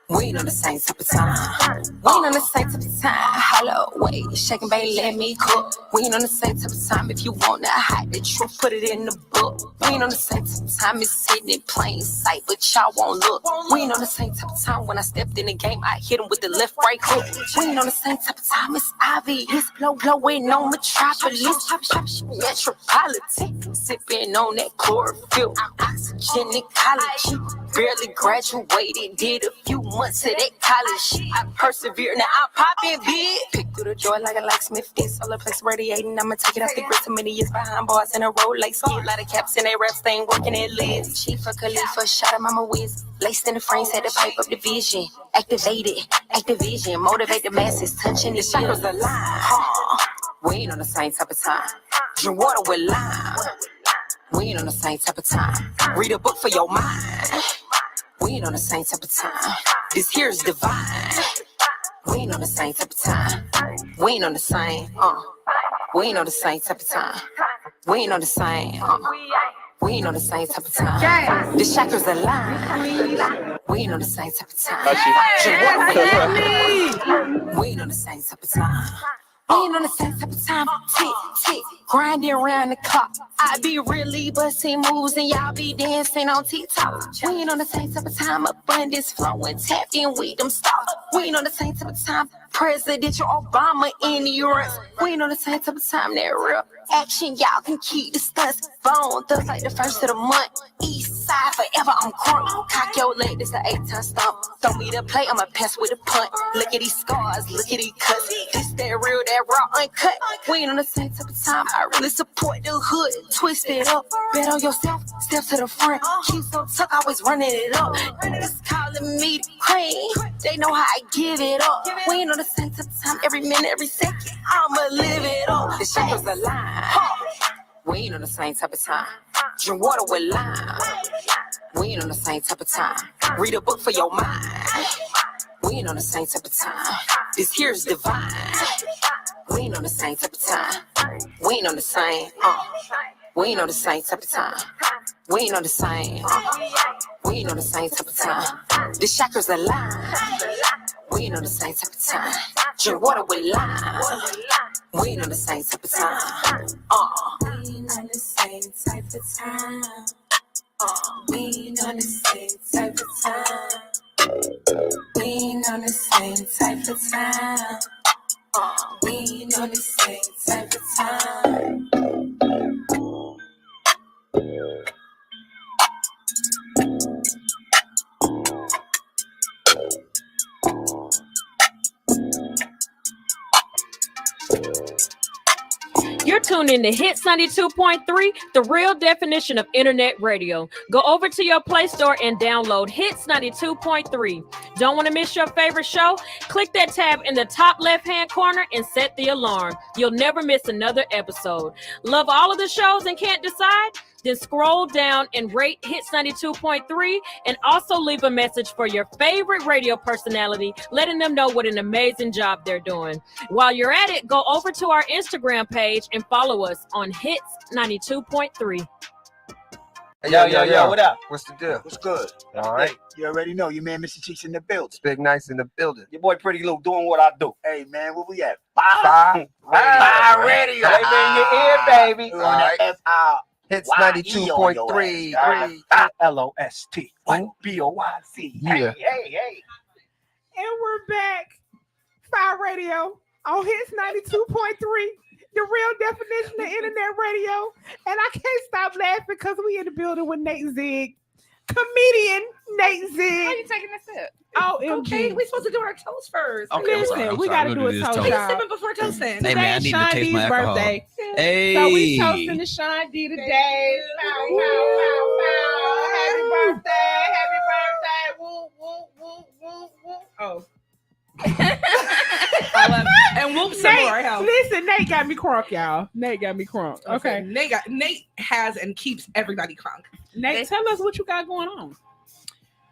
We ain't on the same type of time. We ain't on the same type of time. Hello, wait, shaking, baby, let me cook. We ain't on the same type of time. If you want to hide the truth, put it in the book. We ain't on the same type of time. It's sitting in plain sight, but y'all won't look. We ain't on the same type of time. When I stepped in the game, I hit him with the left right hook. We ain't on the same type of time. It's obvious. Blowing on metropolis. Metropolitan. Sipping on that chlorophyll. Oxygen ecology. Barely graduated. Did a few months of that college. I persevere. Now I'm popping big. Pick through the joy like a locksmith. This solar place radiating. I'ma take it off the grid. So many years behind bars in a row. Like ski. A lot of caps in their raps. They ain't working at lids. Chief of Khalifa. Shot of Mama Wiz. Laced in the frames. Had to pipe up the vision. Activated. Activision. Motivate the masses. Touching the chakras alive. We ain't on the same type of time. Drink water with lime. We ain't on the same type of time. Read a book for your mind. We ain't on the same type of time. This here's divine. We ain't on the same type of time. We ain't on the same. We ain't on the same type of time. We ain't on the same. We ain't on the same type of time. The chakras align. We ain't on the same type of time. We ain't on the same type of time. We ain't on the same type of time. Tick, grinding around the clock. I be really busting moves and y'all be dancing on TikTok. We ain't on the same type of time. Abundance flowing, tapped in, we them stop. We ain't on the same type of time. Presidential Obama in the US. We ain't on the same type of time that real action. Y'all can keep the stunts. Bone thugs like the first of the month. East side forever, I'm crunk. Cock your leg, this the 8-ton stump. Throw me the play, I'ma pass with a punt. Look at these scars, look at these cuts. This that real, that raw, uncut. We ain't on the same type of time. I really support the hood. Twist it up, bet on yourself. Step to the front. Keep so tuck, always running it up. Niggas calling me the queen. They know how I give it up. We ain't on the same type of time. Every minute, every second, I'ma live it up. The shit was a lie. We ain't on the same type of time. Drink water with lime. We ain't on the same type of time. Read a book for your mind. We ain't on the same type of time. This here's divine. We ain't on the same type of time. We ain't on the same. We ain't on the same type of time. We ain't on the same. We ain't on the same type of time. This chakra's a lie. We ain't on the same type of time. Drink water with lime. We ain't on the same type of time. We ain't on the same type of time. We ain't on the same type of time. We ain't on the same type of time. We ain't on the same type of time. You're tuned in to Hits 92.3, the real definition of internet radio. Go over to your Play Store and download Hits 92.3. Don't want to miss your favorite show? Click that tab in the top left-hand corner and set the alarm. You'll never miss another episode. Love all of the shows and can't decide? Then scroll down and rate Hits 92.3 and also leave a message for your favorite radio personality, letting them know what an amazing job they're doing. While you're at it, go over to our Instagram page and follow us on Hits 92.3. Yo, what up? What's the deal? What's good? All right. Hey, you already know your man Mr. Cheeks in the building. It's Big Nice in the building. Your boy Pretty Lou doing what I do. Hey man, where we at? FIYE Radio. Flavor in your ear, baby. We're on the F-I. Hits 92.3. LOST. BOYC. Yeah. Hey. And we're back. FIYE Radio on Hits 92.3. The real definition of internet radio. And I can't stop laughing because we in the building with Nate Zig. Comedian Nate Zig. How you taking a sip? Oh, okay. We're supposed to do our toast first. Okay, listen, we got to do a toast. Are you sipping before toasting? Hey, man, I need to taste my alcohol. Birthday. Hey. So we toasting to Sean D today. Pow, pow, pow, pow. Happy birthday. Happy birthday. Woo, woo, woo, woo, woo. Oh. I love it. And whoop some more. Help. Listen, Nate got me crunk, y'all. Nate got me crunk. Okay. Nate has and keeps everybody crunk. Nate, tell us what you got going on.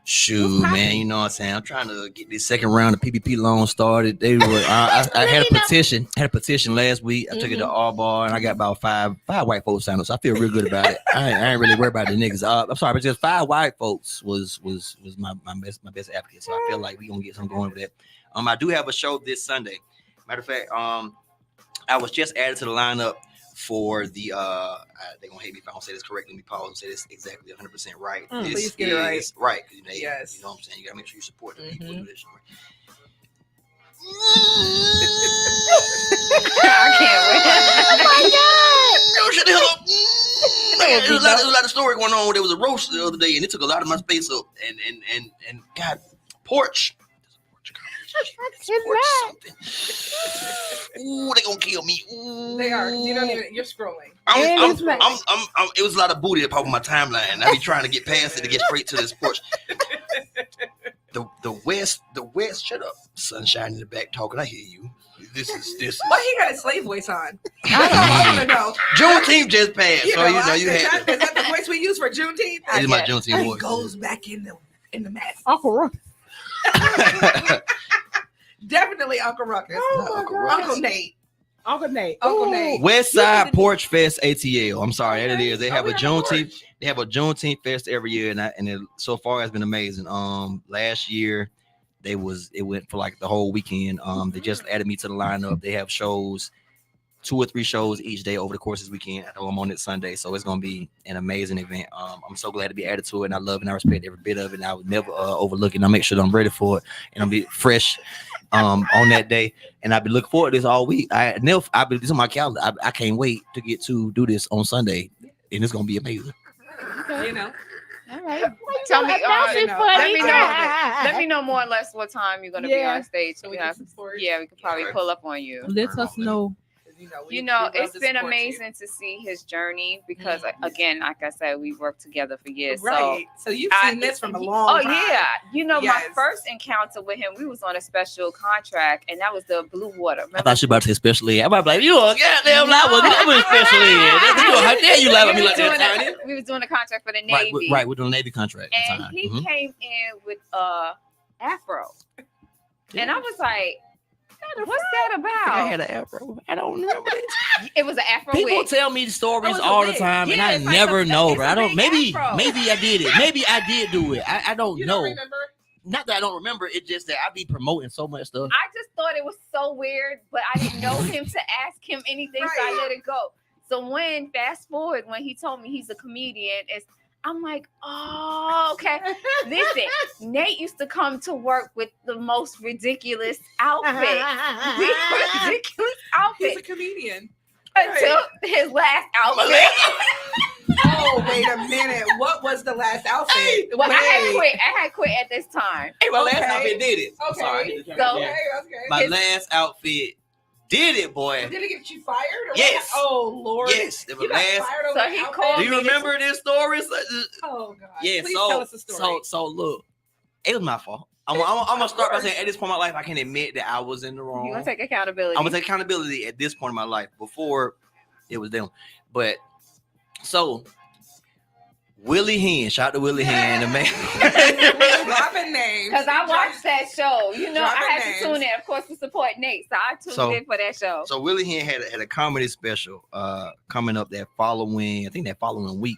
Shoot, man, you know what I'm saying? I'm trying to get this second round of PPP loan started. They were I had a petition last week. I took it to R-Bar and I got about five white folks signed up. So I feel real good about it. I ain't really worried about the niggas. I'm sorry, but just 5 white folks was my best advocate. So I feel like we gonna get something going with that. I do have a show this Sunday. Matter of fact, I was just added to the lineup for the they're gonna hate me if I don't say this correctly. Let me pause and say this exactly 100% right. Please get it right. Right. Yes. You know what I'm saying? You gotta make sure you support the people who do this. I can't wait. Oh my God! Yo, shut the hell up. There's a lot of story going on. There was a roast the other day, and it took a lot of my space up. And God, porch. Ooh, they gonna kill me. Ooh. They are. You don't even. You're scrolling. It was a lot of booty up on my timeline. I be trying to get past it to get straight to this porch. The West. Shut up, sunshine in the back talking. I hear you. This is. Why he got a slave voice on? I want to know. Juneteenth just passed, you had. Is that the voice we use for Juneteenth? It is my Juneteenth voice. It goes back in the mess. Uncle Ruckus. Definitely Uncle Ruckus. Uncle Nate. Uncle Nate. Uncle Nate. West Side Porch Fest ATL. I'm sorry, that it is. They have a Juneteenth. They have a Juneteenth fest every year, and it so far has been amazing. Last year it went for like the whole weekend. They just added me to the lineup. They have shows, 2 or 3 shows each day over the course of this weekend. I know I'm on it Sunday, so it's gonna be an amazing event. I'm so glad to be added to it, and I love and I respect every bit of it. And I would never overlook it. And I make sure that I'm ready for it, and I'll be fresh on that day, and I've been looking forward to this all week. I've been this on my calendar. I can't wait to get to do this on Sunday, and it's gonna be amazing. You know. All right. Tell me. Let me know more or less what time you're gonna be on stage. We could probably pull up on you. Let us know. You know, it's been amazing to see his journey because, again, like I said, we worked together for years. Right. So you've seen this from a long time. Oh, yeah. You know, my first encounter with him, we was on a special contract, and that was the Blue Water. Remember? I thought you were about to say special ed. I'm about to be like, you a goddamn lie. I was special ed. How dare you lie at me like that? We was doing a contract for the Navy. Right, we're doing a Navy contract. And he came in with Afro. And I was like, what's that about? I had an afro. I don't remember it. It was an afro. People tell me stories all the time, and I never know. But I don't. Maybe I did it. Maybe I did do it. I don't know. Don't remember? Not that I don't remember. It's just that I be promoting so much stuff. I just thought it was so weird, but I didn't know him to ask him anything, so I let it go. So when he told me he's a comedian, I'm like, oh, okay. Listen, Nate used to come to work with the most ridiculous outfit. Ridiculous outfit. He's a comedian. Until his last outfit. Oh, wait a minute. What was the last outfit? Well, I had quit at this time. Hey, my last outfit did it. Okay. Sorry. So, my last outfit did it, boy. Did it get you fired? Or yes. What? Oh, Lord. Yes. You got fired over so he called. Do you remember this story? Oh, God. Yeah. Please tell us the story. So look, it was my fault. I'm gonna start by saying at this point in my life, I can admit that I was in the wrong. You're gonna take accountability. I'm gonna take accountability at this point in my life. Before it was them, but so Willie Hen, shout out to Willie Hen, the man. Dropping names. Because I watched that show. You know, I had to tune in, of course, to support Nate. So I tuned in for that show. So Willie Hen had a comedy special coming up that following week.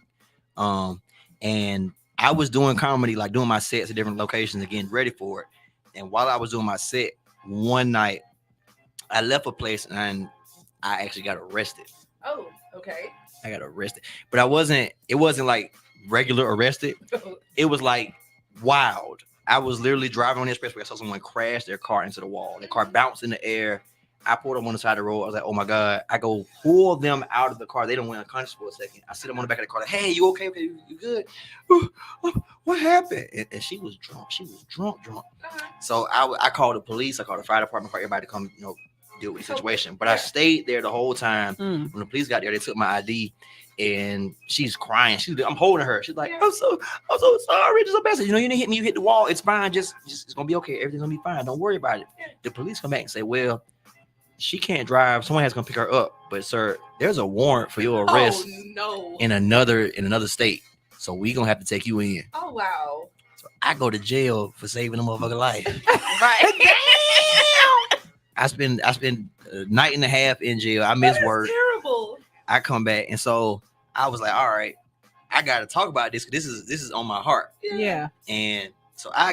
And I was doing comedy, like doing my sets at different locations and getting ready for it. And while I was doing my set, one night I left a place and I actually got arrested. Oh, okay. I got arrested. But it wasn't like regular arrested. It was like wild. I was literally driving on the expressway. I saw someone crash their car into the wall. The car bounced in the air. I pulled them on the side of the road. I was like, oh my God. I go pull them out of the car. They don't went unconscious for a second. I sit them on the back of the car. Like, hey, you okay? Okay, you good? What happened? And she was drunk. She was drunk. So I called the police. I called the fire department. Called everybody to come, deal with the situation. But I stayed there the whole time. When the police got there, they took my ID. And she's crying. I'm holding her. She's like, I'm so sorry. Just a message. You didn't hit me. You hit the wall. It's fine. Just it's gonna be okay. Everything's gonna be fine. Don't worry about it. The police come back and say, well, she can't drive. Someone has to come pick her up. But sir, there's a warrant for your arrest in another state. So we gonna have to take you in. Oh wow. So I go to jail for saving a motherfucking life. Right. Damn. I spend a night and a half in jail. I miss work. Terrible. I come back, and so I was like, all right, I got to talk about this. This is on my heart. Yeah. And so I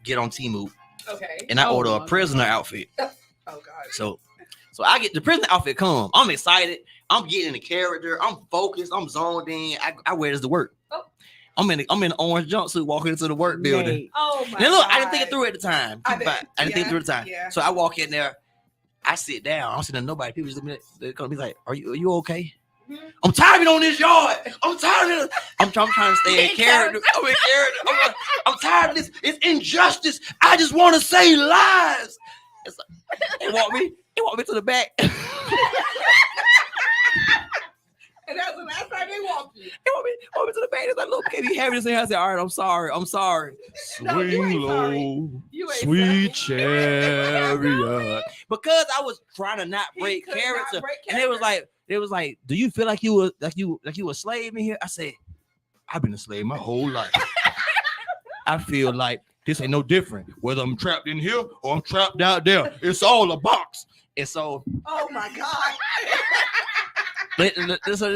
get on Temu. Okay. And I order a prisoner outfit. Oh God. So I get the prisoner outfit come. I'm excited. I'm getting in the character. I'm focused. I'm zoned in. I wear this to work. Oh. I'm in an orange jumpsuit walking into the work building. Nate. Oh my Now look, God. I didn't think it through at the time. I didn't think it through at the time. Yeah. So I walk in there. I sit down. I don't see nobody. People just they're gonna be like, "Are you okay?" Mm-hmm. I'm tired of it on this yard. I'm tired of it. I'm trying to stay in character. I'm in character. I'm tired of this. It's injustice. I just want to say lies. It's like, they want me to the back. And that's the last time they walked you. They want me to the back. It's like, look, can you have this thing? I said, all right, I'm sorry. No, you ain't sorry. Sweet chariot. Because I was trying to not break character. And they was like, do you feel like you were a slave in here? I said, I've been a slave my whole life. I feel like this ain't no different. Whether I'm trapped in here or I'm trapped out there, it's all a box. And so, oh my God. So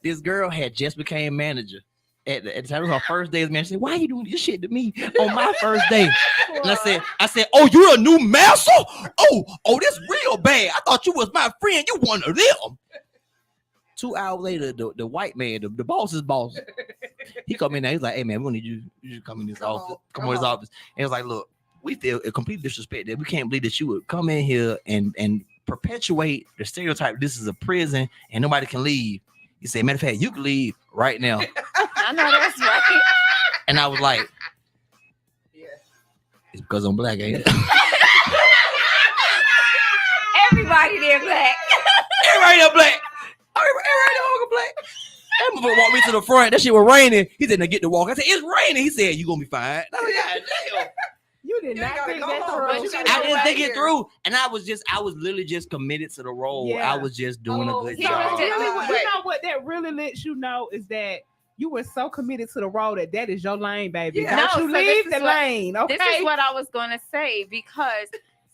this girl had just became manager. At the time, it was her first day as manager. She said, why are you doing this shit to me on my first day? And I said, oh, you're a new master? Oh, this real bad. I thought you was my friend. You one of them. 2 hours later, the white man, the boss's boss, he come in there. He's like, hey man, we need you to come in this office. Come on his office. And he was like, look, we feel a complete disrespect that we can't believe that you would come in here and perpetuate the stereotype. This is a prison and nobody can leave. He said, matter of fact, you can leave right now. I know that's right. And I was like, it's because I'm black, ain't it? Everybody there black. Everybody there black. Everybody there black. That motherfucker walked me to the front. That shit was raining. He said, "Now get to walk." I said, "It's raining." He said, "You gonna be fine." I was like, God damn. You did not think that through. I didn't think it through, and I was literally just committed to the role. Yeah. I was just doing a good So job. you know what that really lets you know is that you were so committed to the role that is your lane, baby. Yeah. Don't you leave the lane, okay? This is what I was gonna say because,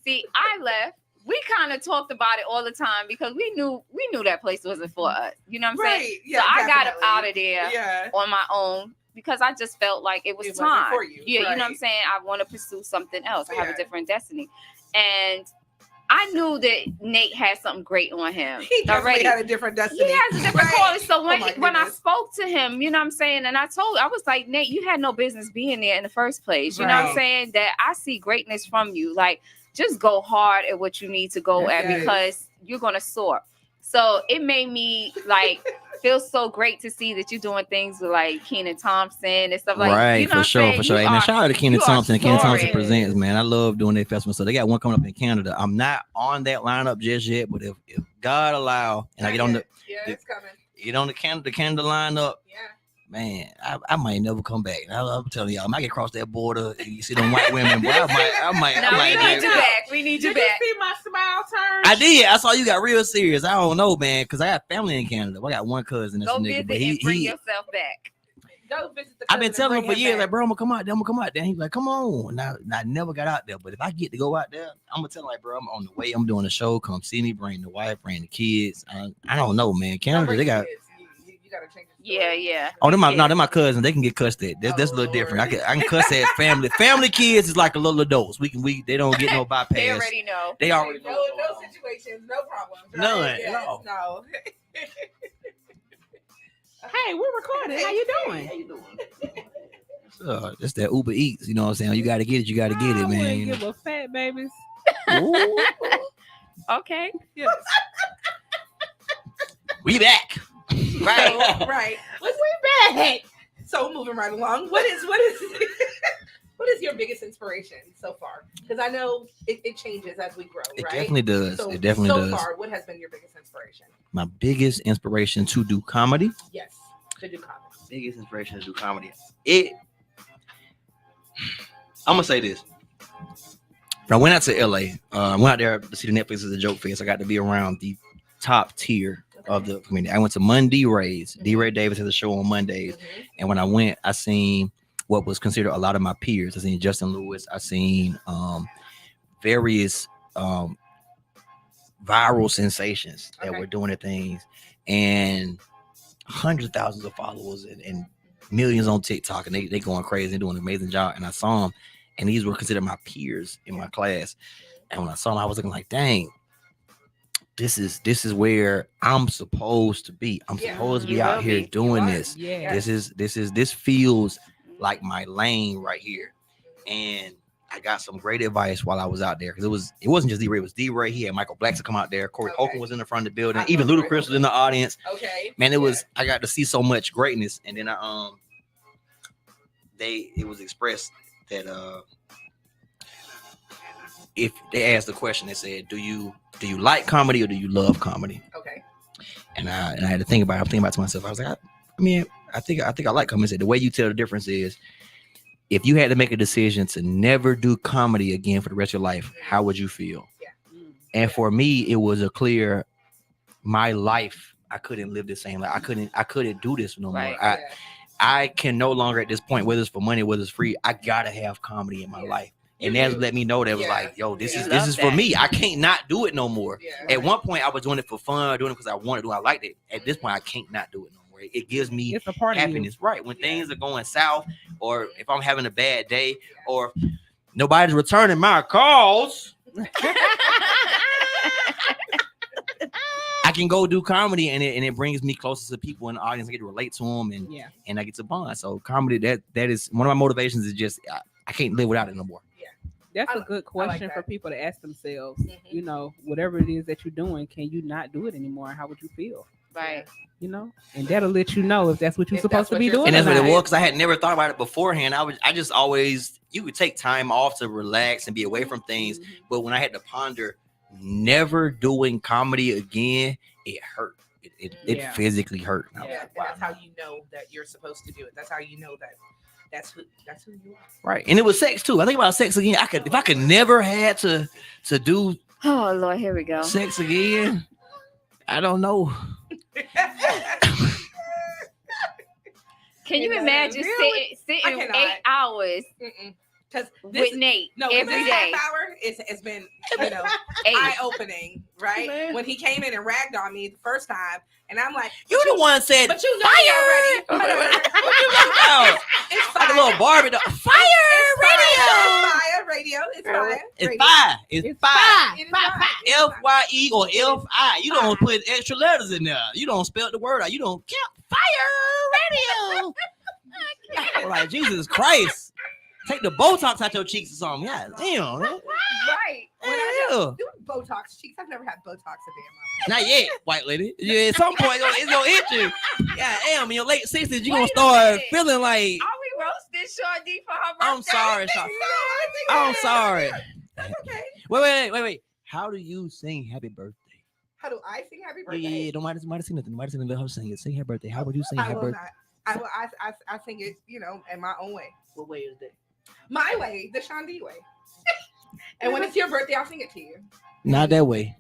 see, I left. We kind of talked about it all the time because we knew that place wasn't for us. You know what I'm saying? Yeah, so I got up definitely. out of there on my own because I just felt like it was time. For you. Yeah, you know what I'm saying? I want to pursue something else. I have a different destiny. And I knew that Nate had something great on him. He definitely had a different destiny. He has a different calling. So when I goodness. spoke to him, you know what I'm saying? And I was like, Nate, you had no business being there in the first place. You know what I'm saying? That I see greatness from you. Like, just go hard at what you need to go at because you're going to soar. So it made me like feel so great to see that you're doing things with like Kenan Thompson and stuff like that. Right, You know for sure. Hey, man, shout out to Kenan Thompson. Kenan Thompson soaring. Presents, man. I love doing their festival. So they got one coming up in Canada. I'm not on that lineup just yet, but if God allow, and I get on it's coming. Get on the Canada lineup. Man, I might never come back. I'm telling y'all, I might get across that border and you see them white women, boy, I might. No, we need you back. We need you Did back. you see my smile turn? I did. I saw you got real serious. I don't know, man, because I got family in Canada. I got one cousin that's Go a nigga, visit but and bring yourself back. Go visit the I've been cousin telling and him for bring years, him like, bro, I'm gonna come out there. He's like, come on. Now I never got out there, but if I get to go out there, I'm gonna tell him, like, bro, I'm on the way. I'm doing a show. Come see me. Bring the wife. Bring the kids. I don't know, man. Canada, they got. You gotta change it. Yeah. Oh, they're my cousins. They can get cussed at. That's a little different. I can cuss at family. Family kids is like a little adults. They don't get no bypass. They already know. They already know. No situations, no problems. Right? None. Yeah, no. Hey, we're recording. How you doing? That's that Uber Eats. You know what I'm saying? You got to get it. You got to get it, man. You Give know? a fat babies. Okay. Yes. We back. Right. We back. So moving right along. What is what is your biggest inspiration so far? Because I know it changes as we grow, It right? definitely does. So, It definitely does. So far, what has been your biggest inspiration? My biggest inspiration to do comedy. Yes, to do comedy. Biggest inspiration to do comedy. I'm gonna say this. When I went out to LA, I went out there to see the Netflix as a joke fest. I got to be around the top tier of the community. I went to Monday Ray's. D-Ray Davis has a show on Mondays. And when I went, I seen what was considered a lot of my peers. I seen Justin Lewis. I seen various viral sensations that were doing their things, and hundreds of thousands of followers and millions on TikTok, and they going crazy and doing an amazing job. And I saw them, and these were considered my peers in my class. And when I saw them, I was looking like, dang, this is where I'm supposed to be. I'm supposed to be out here doing this. Yeah. This feels like my lane right here. And I got some great advice while I was out there, because it wasn't just D-Ray, it was D-Ray. He had Michael Blackson come out there. Corey Holcomb was in the front of the building. Even Ludacris was in the audience. Okay. Man, I got to see so much greatness. And then it was expressed that if they asked the question, they said, do you like comedy or do you love comedy? Okay. And I had to think about it. I'm thinking about it to myself. I was like, I think I like comedy. I said, the way you tell the difference is, if you had to make a decision to never do comedy again for the rest of your life, how would you feel? Yeah. And for me, it was a clear, my life, I couldn't live the same. Like I couldn't do this no more. I can no longer at this point, whether it's for money, whether it's free, I gotta have comedy in my life. And that's let me know that was like, yo, this is for me. I can't not do it no more. Yeah. At one point, I was doing it for fun, doing it because I wanted to do it. I liked it. At this point, I can't not do it no more. It gives me happiness, right? When things are going south, or if I'm having a bad day, or nobody's returning my calls, I can go do comedy, and it brings me closer to people in the audience. I get to relate to them, and I get to bond. So comedy, that is one of my motivations. Is just I can't live without it no more. That's a good question for people to ask themselves. You know, whatever it is that you're doing, can you not do it anymore? How would you feel? Right. You know, and that'll let you know if that's what you're supposed to be doing. And that's what it was, because I had never thought about it beforehand. I just always, you would take time off to relax and be away from things. But when I had to ponder never doing comedy again, it hurt. It physically hurt. Yeah, that's how you know that you're supposed to do it. That's how you know that that's who you are. Right. And it was sex too. I think about sex again. If I could never had to do Lord, here we go. Sex again. I don't know. Can you imagine sitting 8 hours with Nate every day? Half hour it's been eye opening, right? Man. When he came in and ragged on me the first time, and I'm like, you the one said, but you know fire me already. It's like a little Barbie doll. Fire radio. It's fire. It's fire. It's fire. FYE or FI. You don't put extra letters in there. You don't spell the word out. You don't count fire radio. Like Jesus Christ. Take the Botox out your cheeks or something. Yeah, damn. Man. Right. When I do Botox cheeks, I've never had Botox a day in my life. Not yet, white lady. Yeah, at some point it's gonna hit you. Yeah, damn. In your late 60s, you're gonna start feeling like. Are we roasting Sean D for her birthday? I'm sorry, Sean. I'm sorry. That's okay. Wait. How do you sing happy birthday? How do I sing happy birthday? Yeah. Don't mind sing nothing. Nobody sing. Let her sing it. Sing happy birthday. How would you sing happy birthday? I will. I sing it, in my own way. What way is that? My way, the Sean D way. And when it's your birthday, I'll sing it to you. Not that way.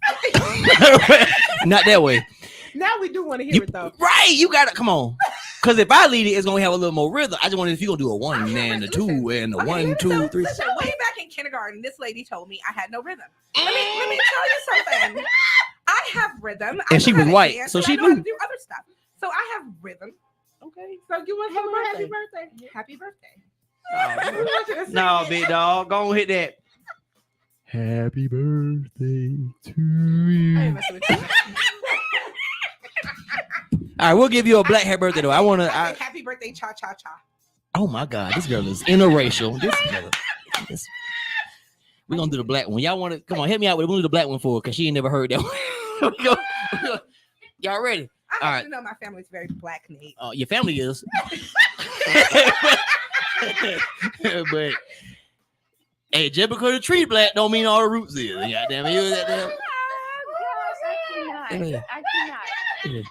Not that way. Now we do want to hear it though. Right, you gotta come on. Because if I lead it, it's gonna have a little more rhythm. I just wondered if you're gonna do a 1 and a 2 and a 1, 2, 3. Listen, way back in kindergarten, this lady told me I had no rhythm. Let me tell you something. I have rhythm. And she was white, so she I know how to knew. do other stuff. So I have rhythm. Okay, so give us a happy birthday. Happy birthday. No, big dog, go on hit that. Happy birthday to you. All right, we'll give you a black hair birthday though. I want to. Happy birthday, cha cha cha. Oh my God, this girl is interracial. We're gonna do the black one. Y'all want to come on? Hit me out with. We'll do the black one for her because she ain't never heard that one. Y'all ready? I have to know my family's very black, Nate. Oh, your family is. But hey, just because the tree black don't mean all the roots is. Yeah, damn it. I cannot.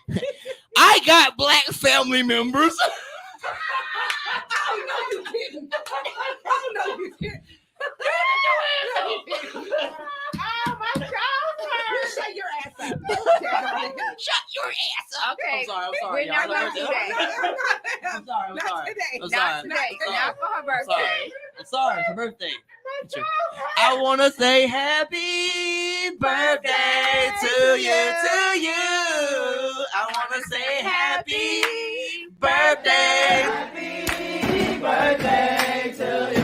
I got black family members. Oh no, you didn't. Oh no, you didn't. Oh my God! Shut your ass up. Shut your ass up. Okay. I'm sorry. We're not going to do that. I'm sorry. Not today. Not today. Not for her birthday. I'm sorry. It's her birthday. I want to say happy birthday to you. I want to say happy birthday. Happy birthday to you.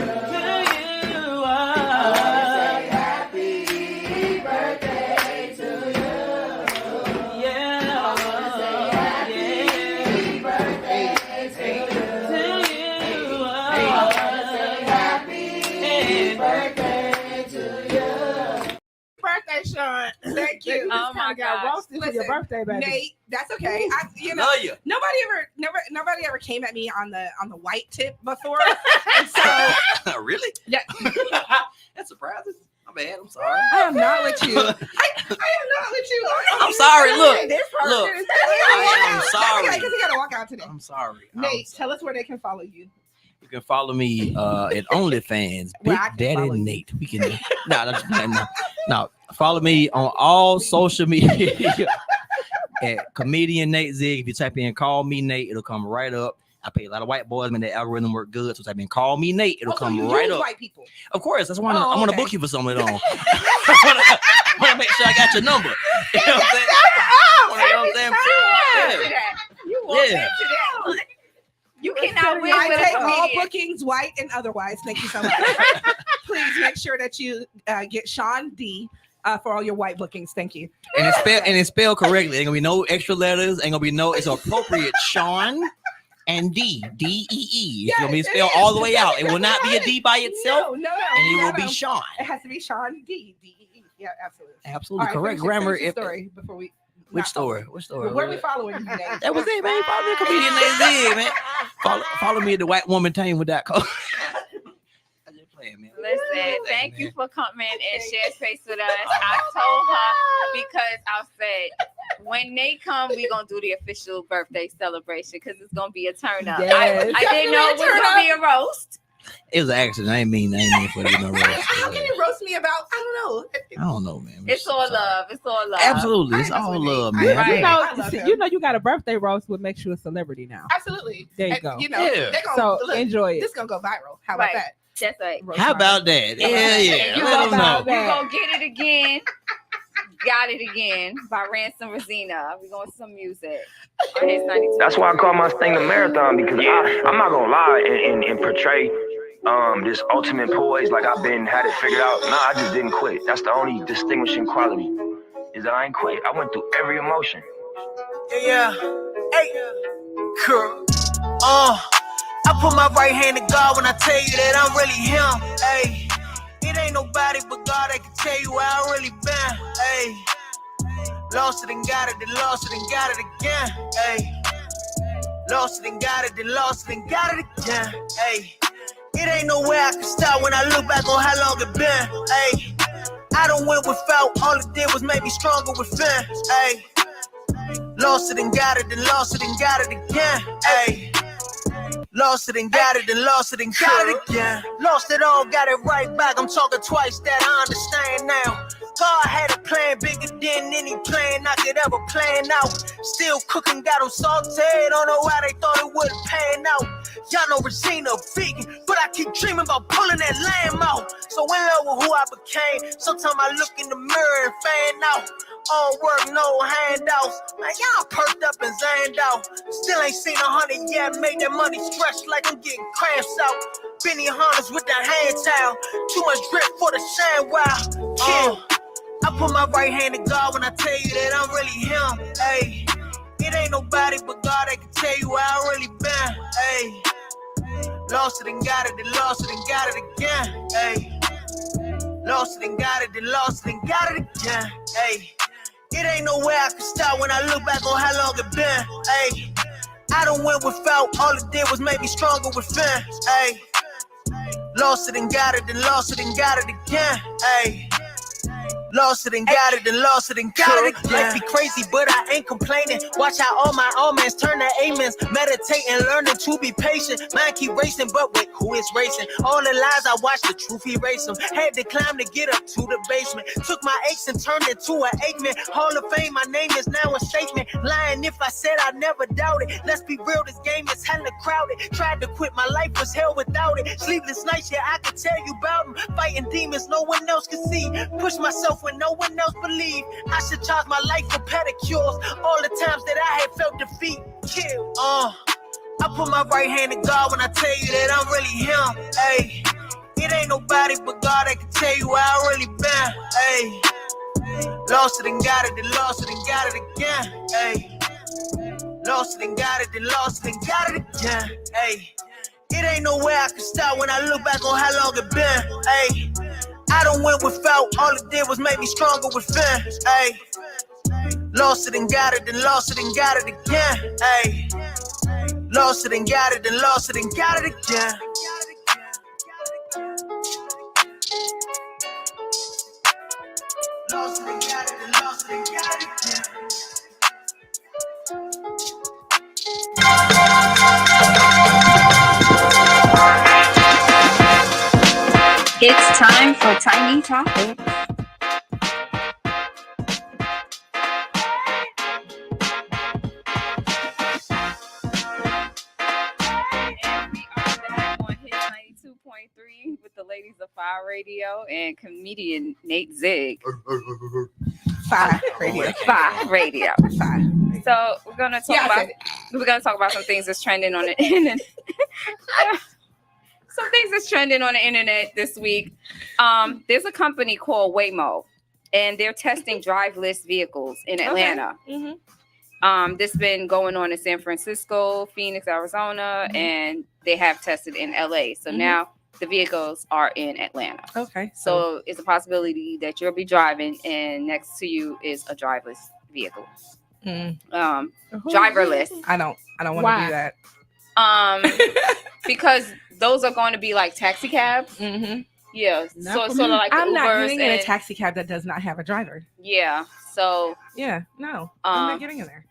Sean, thank you. Oh my God, roasted for your birthday, baby. Nate, that's okay. Nobody ever came at me on the white tip before. And so, really? Yeah. That's surprising. My bad. I'm sorry. I am not with you. I am not with you. I'm sorry. Look. I am sorry. Because he got to walk out today. I'm sorry. Nate, tell us where they can follow you. You can follow me at OnlyFans, Big Daddy Nate. We can no. Follow me on all social media at Comedian Nate Zig. If you type in "Call Me Nate," it'll come right up. I pay a lot of white boys, man. The algorithm work good. So type in "Call Me Nate," it'll come right up. White people. Of course, that's why I want to book you for something. I want to make sure I got your number. You know what I'm saying? You want that? You cannot win with take all bookings, white and otherwise. Thank you so much. Please make sure that you get Sean D for all your white bookings. Thank you. And it's spelled correctly. Ain't gonna be no extra letters. Ain't gonna be no. It's appropriate Sean and D, D-E-E. It's going to be spelled all the way out. It will not be a D by itself. No. And it will be Sean. It has to be Sean D, D-E-E. Yeah, absolutely. Absolutely right, correct grammar. Story before we. Which story? Which story? Where are we following you, Nate? That was it, man. Follow the comedian named Zig, man. Follow me at the White Woman Team with that code. I'm just playing, man. Listen, thank you for coming and share space with us. I told her because I said when they come, we're gonna do the official birthday celebration because it's gonna be a turn up. Yes. I didn't know it was gonna be a roast. It was an accident. I ain't mean for it to be no roast. How can you roast me about? I don't know, man. It's all love. It's all love. Absolutely, it's all love, man. Right. You know, you got a birthday roast would make you a celebrity now. Absolutely. There you and, go. You know, they're gonna, so look, enjoy it. This is gonna go viral. How about that? That's right. How about that? Yeah. You Let them know. We're gonna get it again. Got it again by Ransom Rosina. We're going to some music. On his 92. That's why I call my thing the marathon, because I'm not gonna lie and portray this ultimate poise like I've had it figured out. No, I just didn't quit. That's the only distinguishing quality, is that I ain't quit. I went through every emotion. Yeah. Hey, girl. I put my right hand to God when I tell you that I'm really him. Hey, it ain't nobody but God that can tell you where I really been. Hey, lost it and got it, then lost it and got it again. Hey, lost it and got it, then lost it and got it again. Hey, it ain't no way I can stop when I look back on how long it been. Hey, I done went without, all it did was make me stronger within. Hey, lost it and got it, then lost it and got it again. Hey, lost it and got it, then lost it and got it again. Lost it all, got it right back. I'm talking twice that I understand now. God had a plan bigger than any plan I could ever plan out. Still cooking, got them sauteed. Don't know why they thought it wouldn't pan out. Y'all know Regina vegan, but I keep dreaming about pulling that lamb out. So in love with who I became. Sometimes I look in the mirror and fan out. All work, no handouts. Man, y'all perked up and zanned out. Still ain't seen 100 yet. Made that money stretch like I'm getting cramps out. Benny Hunters with that hand towel. Too much drip for the shine wow. Kill. I put my right hand to God when I tell you that I'm really him. Hey, it ain't nobody but God that can tell you where I really been. Hey, lost it and got it, then lost it and got it again. Hey, lost it and got it, then lost it and got it again. Hey, it ain't no way I can stop when I look back on how long it been. Hey, I done went without, all it did was make me stronger within. Hey, lost it and got it, then lost it and got it again. Hey, lost it and got it, then lost it and got it again. Life be crazy, but I ain't complaining. Watch how all my amens turn to amens. Meditating, learning to be patient. Mind keep racing, but wait, who is racing? All the lies I watch, the truth erase them. Had to climb to get up to the basement. Took my aches and turned it to an Aikman. Hall of Fame, my name is now a statement. Lying if I said I never doubted. Let's be real, this game is hella crowded. Tried to quit, my life was hell without it. Sleepless nights, yeah, I could tell you about them. Fighting demons no one else could see. Push myself when no one else believed. I should charge my life for pedicures. All the times that I had felt defeat. Kill. I put my right hand to God when I tell you that I'm really him. Hey, it ain't nobody but God that can tell you where I really been. Hey, lost it and got it, then lost it and got it again. Hey, lost it and got it, then lost it and got it again. Hey, it ain't no way I can stop when I look back on how long it been. Hey, I done went without, all it did was make me stronger within. Hey, lost it and got it, then lost it and got it again. Hey, lost it and got it, then lost it and got it again. Lost it and got it, then lost it and got it again. It's time for Tiny Topics. With the ladies of FIYE Radio and comedian Nate Zig. FIYE Radio. FIYE Radio. FIYE. So we're gonna talk about some things that's trending on the internet. Some things that's trending on the internet this week. There's a company called Waymo, and they're testing driverless vehicles in Atlanta. Okay. Mm-hmm. This been going on in San Francisco, Phoenix, Arizona, and they have tested in LA. So now the vehicles are in Atlanta. Okay. So it's a possibility that you'll be driving and next to you is a driverless vehicle. Driverless. I don't want to do that. Because those are going to be like taxi cabs. Yeah. So it's sort of like I'm the not Ubers getting in a taxi cab that does not have a driver. Yeah. So yeah, no, I'm not getting in there.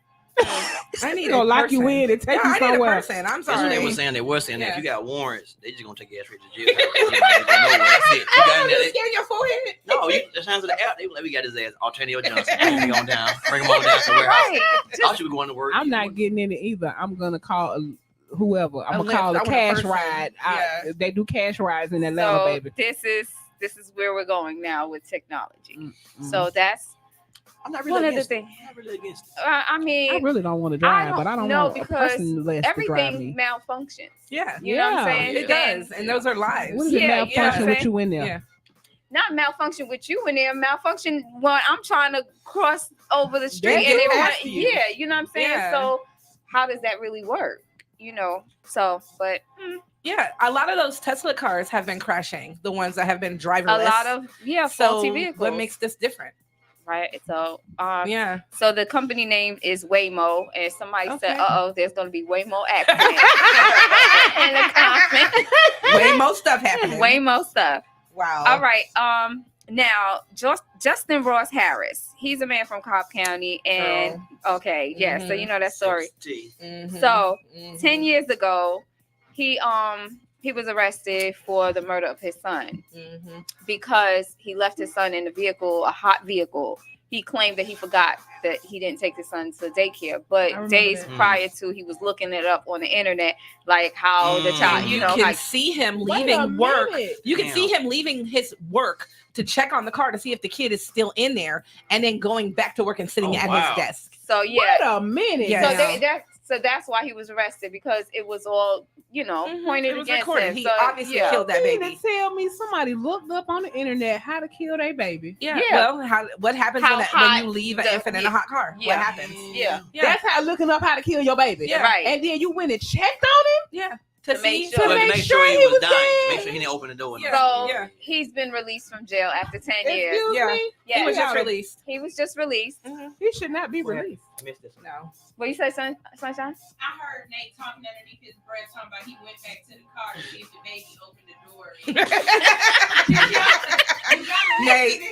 I need to lock you in and take you somewhere. I'm sorry. That's what they were saying. They were saying that if you got warrants, they just gonna take your ass straight to jail. That's it. You got in there. You scared your forehead? No, you just hands to the app. They let me get his ass. Antonio Johnson. Bring him on down. Bring him on down to the warehouse. Thought you were going to work. I'm not getting in it either. I'm gonna call whoever. I'm gonna call a cash ride. They do cash rides in Atlanta, baby. This is where we're going now with technology. So that's. I'm not really against it. I'm not really against it. I mean, I really don't want to drive, but I don't know want a person less to drive everything me. malfunctions. Yeah, you know what I'm saying? It does, and those are lives. What is it malfunction with you in there? Yeah. Not malfunction with you in there. Malfunction when I'm trying to cross over the street They and get they want, past you. yeah, you know what I'm saying. Yeah. So how does that really work? You know, so but. Yeah, a lot of those Tesla cars have been crashing. The ones that have been driverless. A lot of faulty vehicles. What makes this different? Right. So yeah. So the company name is Waymo, and somebody said, there's gonna be way more accidents in the comments. Way more stuff happening. Way more stuff. Wow. All right. Now Justin Ross Harris. He's a man from Cobb County, and so you know that story. So 10 years ago, he was arrested for the murder of his son because he left his son in the vehicle, a hot vehicle. He claimed that he forgot that he didn't take his son to daycare, but days prior to, he was looking it up on the internet, like how the child, you can see him leaving work. You can see him leaving his work to check on the car to see if the kid is still in there, and then going back to work and sitting at his desk. So yeah, wait a minute. Yeah, so that's why he was arrested, because it was all, pointed against him. He so, obviously killed that baby. You mean to tell me somebody looked up on the internet how to kill their baby? Yeah. Well, what happens when you leave an infant in a hot car? Yeah. What happens? Yeah. That's how looking up how to kill your baby. Yeah. Right. And then you went and checked on him? Yeah. To make sure he was dying. Make sure he didn't open the door. So he's been released from jail after 10 years. Excuse me? Yeah, he was just released. He was just released. He should not be released. I missed this. No. What you say, Sunshine? I heard Nate talking underneath his breath, talking about he went back to the car to see if the baby opened the door. Nate.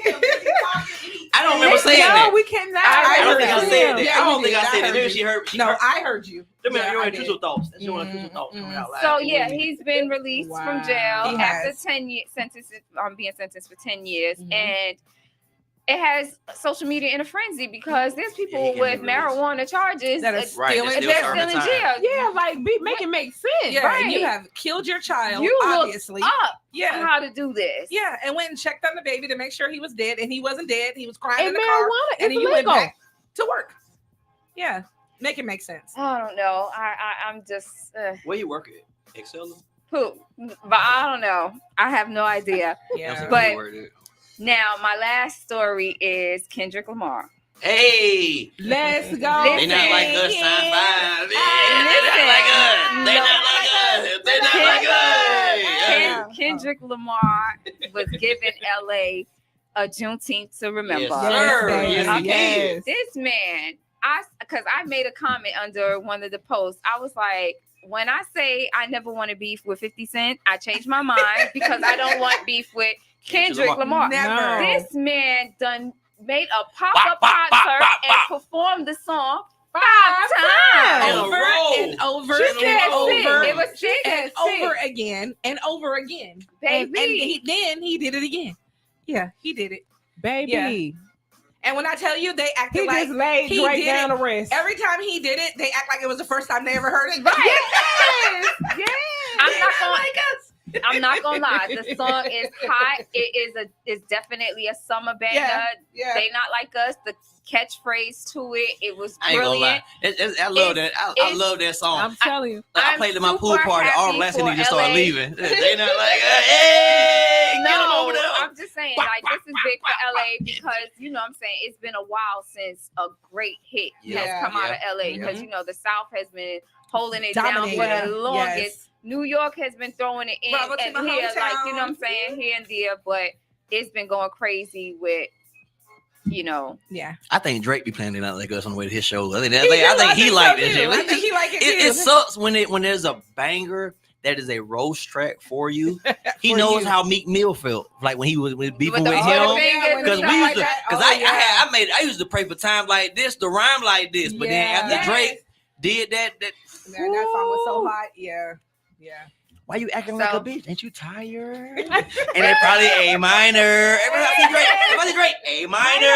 I don't remember saying that. No, we cannot. I don't think I said that. Yeah, I don't think did. I said that. Maybe heard she you. heard. No, I heard you. Your I intrusive did. thoughts. That's your intrusive thoughts coming out loud. So yeah, he's been released from jail He after has. 10 years, being sentenced for 10 years, and it has social media in a frenzy because there's people with marijuana charges that are still in serving jail. Yeah, like make it make sense. Yeah, Right. you have killed your child, You obviously. looked up Yeah. how to do this. Yeah, and went and checked on the baby to make sure he was dead, and he wasn't dead. He was crying in And the car, marijuana and is then you went illegal. back to work. Yeah, make it make sense. I don't know. I'm just Where you work at? Excel? who, but I don't know. I have no idea. Yeah, But now my last story is Kendrick Lamar. Hey, let's go. They not like us, sign five. They not like us. They not like us. They not like us. Kendrick Lamar was given LA a Juneteenth to remember. Yes, sir. Yes, he Okay. did. This man, because I made a comment under one of the posts. I was like, when I say I never want to beef with 50 Cent, I changed my mind because I don't want beef with Kendrick Lamar. Never. This man made a pop-up concert and performed the song 5 times. Over and over She and said over. six. It was six. And over again and over again. Baby. And then he did it again. Yeah, he did it. Baby. Yeah. And when I tell you, they acted He like just laid he Drake did down it. to rest. Every time he did it, they act like it was the first time they ever heard it. Right. Yes. I'm not going. I'm not gonna lie, the song is hot. It's definitely a summer banger. Yeah. They not like us. The catchphrase to it was I ain't gonna lie. brilliant. I love that. I love that song. I'm telling you. I played at my pool party. All the last niggas just started leaving. They not like, hey, get them over there. I'm just saying, like, this is big for LA because, you know what I'm saying, it's been a while since a great hit has come out of LA because, you know, the South has been holding it down for the longest. Yes. New York has been throwing it in and here, like, you know what I'm saying, here and there, but it's been going crazy with, you know. Yeah. I think Drake be playing it out like us on the way to his show. I think he liked this shit. I think he like it too. It sucks when there's a banger that is a roast track for you. He knows how Meek Mill felt like when he was beefing with him. Because we used to, I used to pray for times like this, to rhyme like this. But then after Drake did that song was so hot. Yeah. Why you acting like a bitch? Ain't you tired? And it probably A minor. Everybody Drake, A minor.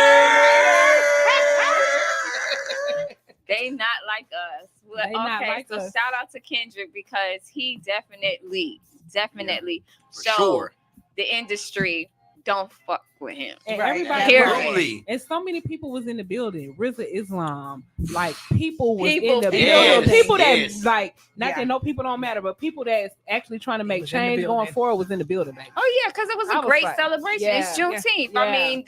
They not like us. Well, They not like so us. shout out to Kendrick because he definitely showed sure. the industry don't fuck with him. And Right. everybody, and so many people was in the building. RZA Islam, like people was in the in the building. building. People that Yes. like, not that no people don't matter, but people that's actually trying to make was in the change going building. forward was in the building, baby. Oh yeah, because it was I a was great like, celebration. It's Juneteenth. yeah. I mean,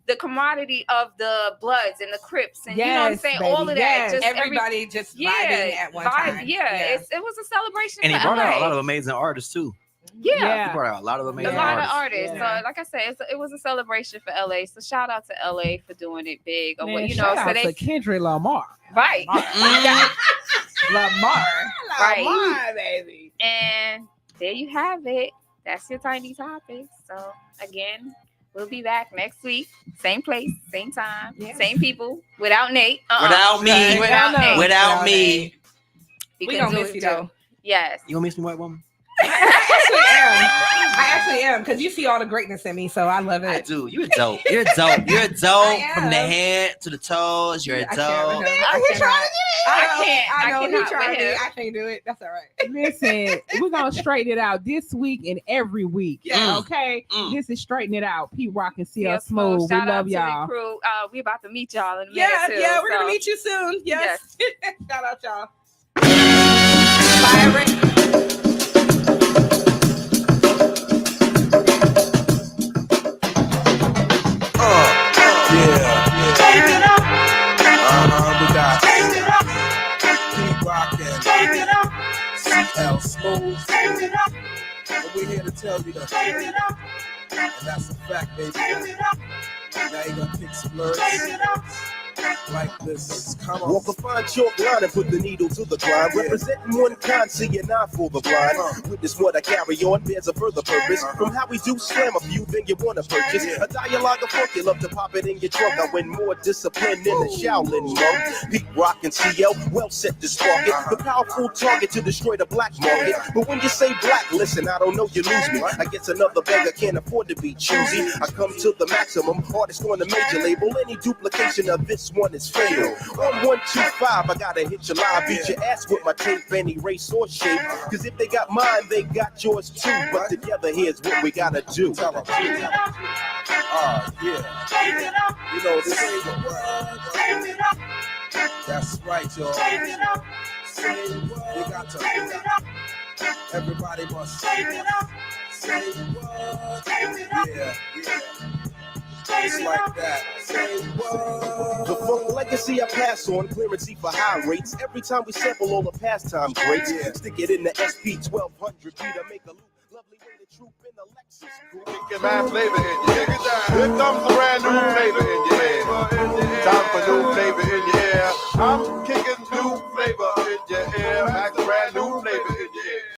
the commodity of the Bloods and the Crips, and you know what I'm Yes, saying, baby, all of that. yes. Just Everybody just vibing at one time. It was a celebration. And he for brought out LA. a lot of amazing artists too. Yeah. He brought out a lot of A amazing lot artists. of artists. Yeah. So, like I said, it was a celebration for LA. So, shout out to LA for doing it big. Or Man, what, you know, shout so out they to Kendrick Lamar. right, Lamar. right, baby. and there you have it. That's your tiny topic. So, again, we'll be back next week, same place, same time, same people, without Nate, Without me. without Nate. Without me. We gonna miss you though. Yes. You gonna miss me, white woman? I actually am because you see all the greatness in me, so I love it. I do. You're dope. You're dope. You're dope from the head to the toes. You're dope. I know he cannot trying with to. him. I can't do it. That's all right. Listen, we're gonna straighten it out this week and every week. Yeah. Okay. This is Straighten It Out. Pete Rock and CL Yeah, Smooth. We shout out love to y'all. the crew. We about to meet y'all in a minute Yeah, too. yeah, we're so. gonna meet you soon. Yes. Shout out y'all. FIYE Radio. We got Pete Rock and CL Smooth. And we're here to tell you that. And that's a fact, baby. Now you gonna pick some lyrics like this. Come on. Walk a fine chalk line and put the needle to the grind. Representing one kind, so you're not for the blind. Witness what I carry on, there's a further purpose. From how we do slam a few, then you wanna purchase a dialogue of funk. You love to pop it in your trunk. I win more discipline than the Shaolin monk. Pete Rock and CL, well set to spark it. The powerful target to destroy the black market. But when you say black, listen, I don't know, you lose me. I guess another beggar can't afford to be choosy. I come to the maximum, artist on the major label. Any duplication of this one is fatal. On 125, I gotta hit your live, beat your ass with my tape, any race or shape. Cause if they got mine, they got yours too. But together, here's what we gotta do. Yeah. You know, this ain't the word. That's right, y'all. You got to. Everybody must say what. Yeah. It's like that. The funk legacy I pass on, clearancy for high rates. Every time we sample all the pastime greats, stick it in the SP 1200 beat. I make a lovely way to troop in the Lexus. Get my flavor in your ear. Here comes a brand new flavor in your ear. Time for new flavor in your ear. I'm kicking new flavor in your ear.